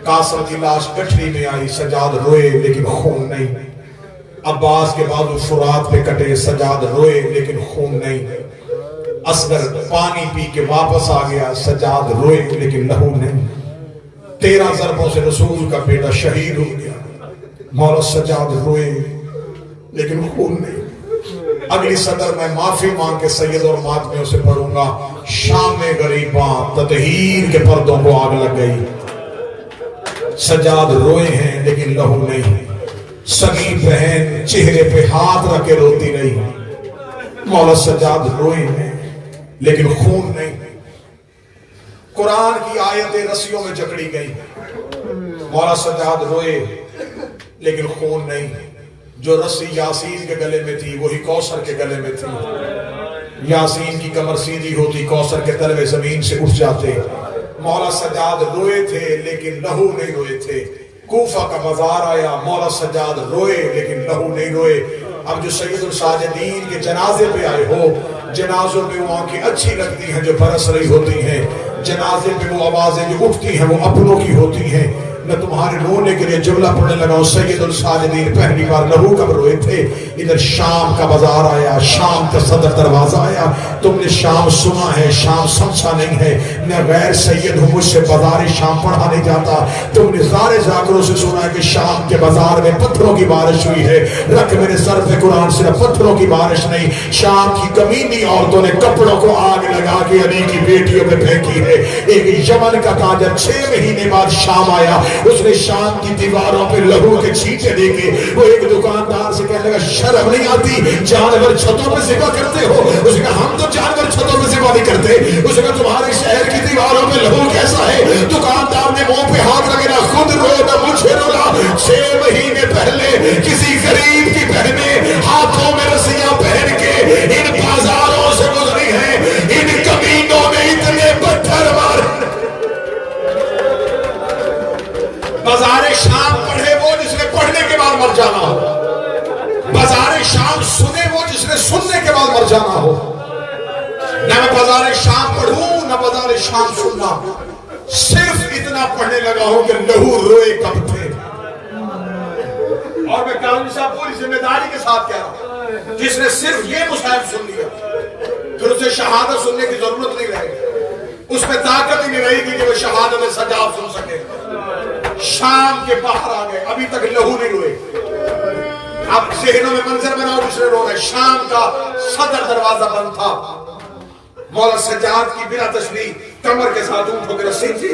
قاسم کی لاش گٹھری میں آئی, سجاد روئے لیکن خون نہیں. عباس کے بازو فرات پہ کٹے, سجاد روئے لیکن خون نہیں. اصغر پانی پی کے واپس آ گیا، سجاد روئے لیکن لہو نہیں۔ 13 ضربوں سے رسول کا بیٹا شہید ہو گیا، مولا سجاد روئے لیکن خون نہیں۔ اگلی صدر میں معافی مانگ کے سید اور ماتمیوں سے پڑھوں گا، شام میں غریباں تطہیر کے پردوں کو آگ لگ گئی، سجاد روئے ہیں لیکن لہو نہیں، سگی بہن چہرے پہ ہاتھ رکھ کے روتی نہیں، مولا سجاد روئے ہیں لیکن خون نہیں۔ قرآن کی آیتیں رسیوں میں جکڑی گئی، مولا سجاد روئے لیکن خون نہیں۔ جو رسی یاسین کے گلے میں تھی وہی کوثر کے گلے میں تھی، یاسین کی کمر سیدھی ہوتی، کوثر کے تلوے زمین سے اٹھ جاتے۔ مولا سجاد روئے تھے لیکن لہو نہیں روئے تھے۔ کوفہ کا بازار آیا، مولا سجاد روئے لیکن لہو نہیں روئے۔ اب جو سید الساجدین کے جنازے پہ آئے ہو، جنازوں میں وہ آنکھیں اچھی لگتی ہیں جو برس رہی ہوتی ہیں، جنازے پہ وہ آوازیں جو اٹھتی ہیں وہ اپنوں کی ہوتی ہیں۔ میں تمہارے رونے کے لیے جملہ پڑھنے لگا ہوں، سید الساجدین پہلی بار لہو کب روئے تھے؟ ادھر شام کا بازار آیا، شام کا صدر دروازہ آیا، تم نے شام سنا ہے، شام سمجھا نہیں ہے، میں غیر سید ہوں، مجھ سے بازار شام پڑھا نہیں جاتا۔ تم نے زارے ذاکروں سے سنا ہے کہ شام کے بازار میں پتھروں کی بارش ہوئی ہے، رکھ میرے سر پہ قرآن صرف پتھروں کی بارش نہیں، شام کی کمینی عورتوں نے کپڑوں کو آگ لگا کے علی کی بیٹیوں پہ پھینکی ہے۔ ایک یمن کا تاجر 6 مہینے بعد شام آیا، اس نے شام کی دیواروں پہ لہو کے چھینٹے دے کے وہ ایک دکاندار سے کہنے لگا شرم نہیں آتی جانور چھتوں پہ ذبح کرتے ہو؟ اس نے کہا ہم تو جانور چھتوں پہ ذبح نہیں کرتے۔ اس نے کہا تمہارے شہر کی دیواروں پہ لہو کیسا ہے؟ دکاندار نے منہ پہ ہاتھ رکھے، نہ خود رو نہ مجھے رولا، 6 مہینے پہلے کسی غریب کی بہنیں ہاتھوں میں رسیاں پہن کے ان بازاروں سے گزری ہیں، ان کمینوں نے اتنے پتھر مارے۔ بازار شام پڑھے وہ جس نے پڑھنے کے بعد مر جانا ہو، بازار شام سنے وہ جس نے سننے کے بعد مر جانا ہو۔ نہ میں بازار شام پڑھوں نہ بازار شام سننا، صرف اتنا پڑھنے لگا ہوں کہ لہو روئے کب تھے۔ اور میں کامل صاحب پوری ذمہ داری کے ساتھ کہہ رہا ہوں، جس نے صرف یہ مصحف سن لیا پھر اسے شہادت سننے کی ضرورت نہیں رہے گی، اس میں طاقت ہی نہیں رہے گی کہ وہ شہادت سجاد سن سکے۔ شام کے باہر آ گئے، ابھی تک لہو نہیں روئے۔ اب ذہنوں میں منظر بناؤ جس نے رو رہے۔ شام کا صدر دروازہ بند تھا، مولا سجاد کی بنا تشریح کمر کے ساتھ اونٹوں کی رسی تھی،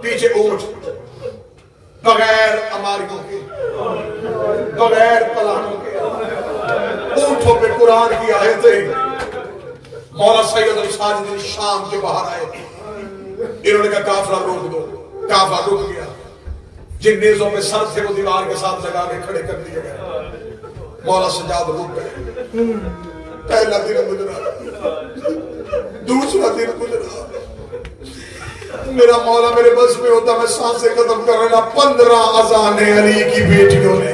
پیچھے اونٹ، بغیر اماریوں کے، بغیر پلانوں کے، اونٹوں پہ قرآن کی آیتیں۔ مولا سید الساجدین شام کے باہر آئے، انہوں نے کہا قافلہ روک دو، قافلہ رک گیا۔ جن نیزوں پہ سر تھے وہ دیوار کے ساتھ لگا کے کھڑے کر دیے گئے۔ مولا سجاد رک گئے۔ پہلا دن گزرا، دوسرا دن گزرا، میرا مولا میرے بس میں ہوتا میں سانسیں ختم کر رہا۔ 15 اذانیں علی کی بیٹیوں نے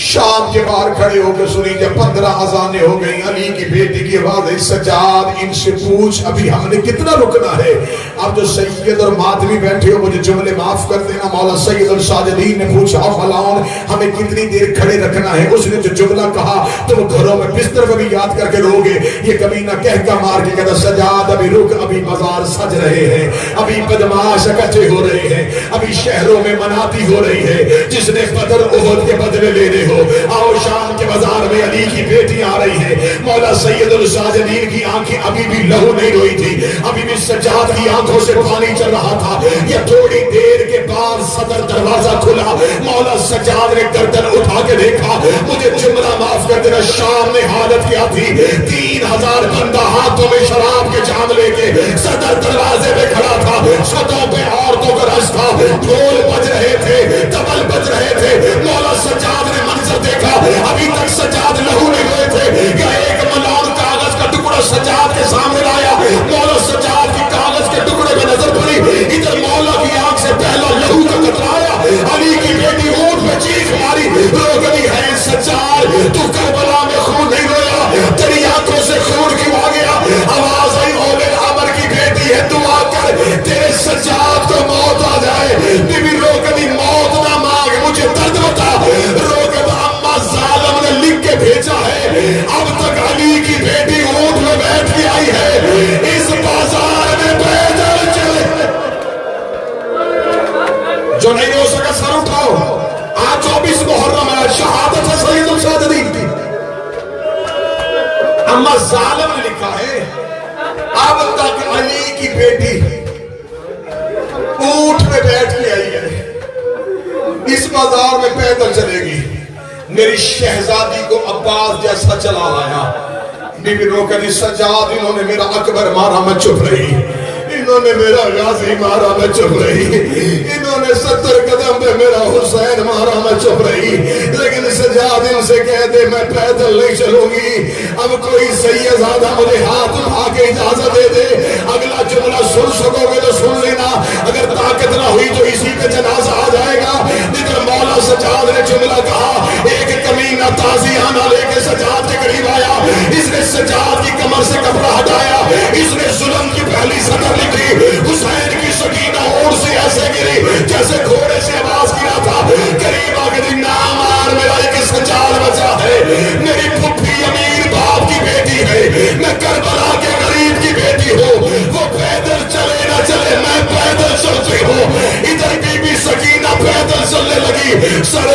شام کے باہر کھڑے ہو کے سنی۔ جب 15 اذانیں ہو گئی، علی کی بیٹی کی آواز ہے، سجاد ان سے پوچھ ابھی ہم نے کتنا رکنا ہے؟ اب جو سید اور ماتمی بیٹھے ہو مجھے جملے معاف کر دینا۔ مولا سید الساجدین نے پوچھا فلاؤن ہمیں کتنی دیر کھڑے رکھنا ہے؟ اس نے جو جملہ کہا تم گھروں میں بستر میں بھی یاد کر کے رو گے۔ یہ کمینہ کہہ کا مار کے کہتا سجاد ابھی رک، ابھی بازار سج رہے ہیں، ابھی بدماش اکٹھے ہو رہے ہیں، ابھی شہروں میں مناتی ہو رہی ہے۔ جس نے بدر احد کے بدلے لینے ہو آؤ، شام کے بازار میں علی کی بیٹی آ رہی ہے۔ مولا سید الساجدین کی آنکھیں ابھی بھی لہو نہیں روئی تھی، ابھی بھی سجاد کی آنکھوں سے پانی چل رہا تھا۔ یہ تھوڑی دیر کے بعد صدر دروازہ کھلا، مولا سجاد نے گردن اٹھا کے دیکھا۔ مجھے جملہ معاف کر دینا، شام میں حالت کیا تھی؟ 3000 بندہ ہاتھوں میں شراب کے جام لے کے صدر دروازے پہ کھڑا تھا، چھتوں پہ عورتوں کا رش تھا، ڈھول بج رہے تھے، طبل بج رہے تھے۔ مولا سجاد نے منظر دیکھا، ابھی تک سجاد لہو نہیں ہوئے تھے کہ ایک ملعون کاغذ کا ٹکڑا سجاد کے سامنے لایا۔ مولا سجاد کی کاغذ کے ٹکڑے میں نظر پڑی، ادھر مولا کی آنکھ سے پہلا لہو کا قطرہ آیا۔ علی کی بیٹی اونٹ پہ چیخ ماری، رو گئی ہے سجاد تو کربلا میں خون نہیں رویا، تیری آنکھوں سے خون کیوں آ گیا؟ آواز آئی اولے عمر کی بیٹی ہے، دعا کر تیرے سجاد کو موت آ جائے۔ بی بی رو گئی موت نہ مانگ، مجھے درد بتا۔ رو گئی ظالم نے لکھ کے بھیجا ہے، اب تک علی کی بیٹی اونٹ ظالم نے لکھا ہے اب تک علی کی بیٹی اونٹ میں بیٹھ کے آئی ہے، اس بازار میں پیدل چلے گی، میری شہزادی کو عباس جیسا چلا لایا۔ بی بی رو کہتی سجاد انہوں نے میرا اکبر مارا میں چپ رہی، انہوں نے میرا غازی مارا میں چپ رہی، انہوں نے 70 قدم پہ میرا حسین مارا میں چپ رہی، لیکن سجاد ان سے کہہ دے میں پیدل نہیں چلوں گی۔ اب کوئی سید زادہ مجھے ہاتھ اٹھا کے اجازت دے دے، اگلا جملہ سن سکو گے تو سن لینا، اگر طاقت نہ ہوئی تو اسی پہ جنازہ آ جائے گا۔ جدھر مولا سجاد نے جملہ کہا، ایک کمینہ تازیانہ لے کے سجاد کے قریب آیا، اس نے سجاد کی کمر سے کپڑا ہٹایا، اس نے ظلم کی پہلی سطر لکھی، حسین کی سکینہ اونٹ سے ایسے گری جیسے گھوڑے سے آواز گرا تھا، قریب آ کے نام آر میرا ایک سجاد بچا ہے، میری پھپھی امیر باپ کی بیٹی ہے، میں کربلا کے غریب کی بیٹی ہوں، وہ پیدل چلے نہ چلے میں پیدل چلتی ہوں۔ ادھر بی بی سکینہ پیدل چلنے لگی، سر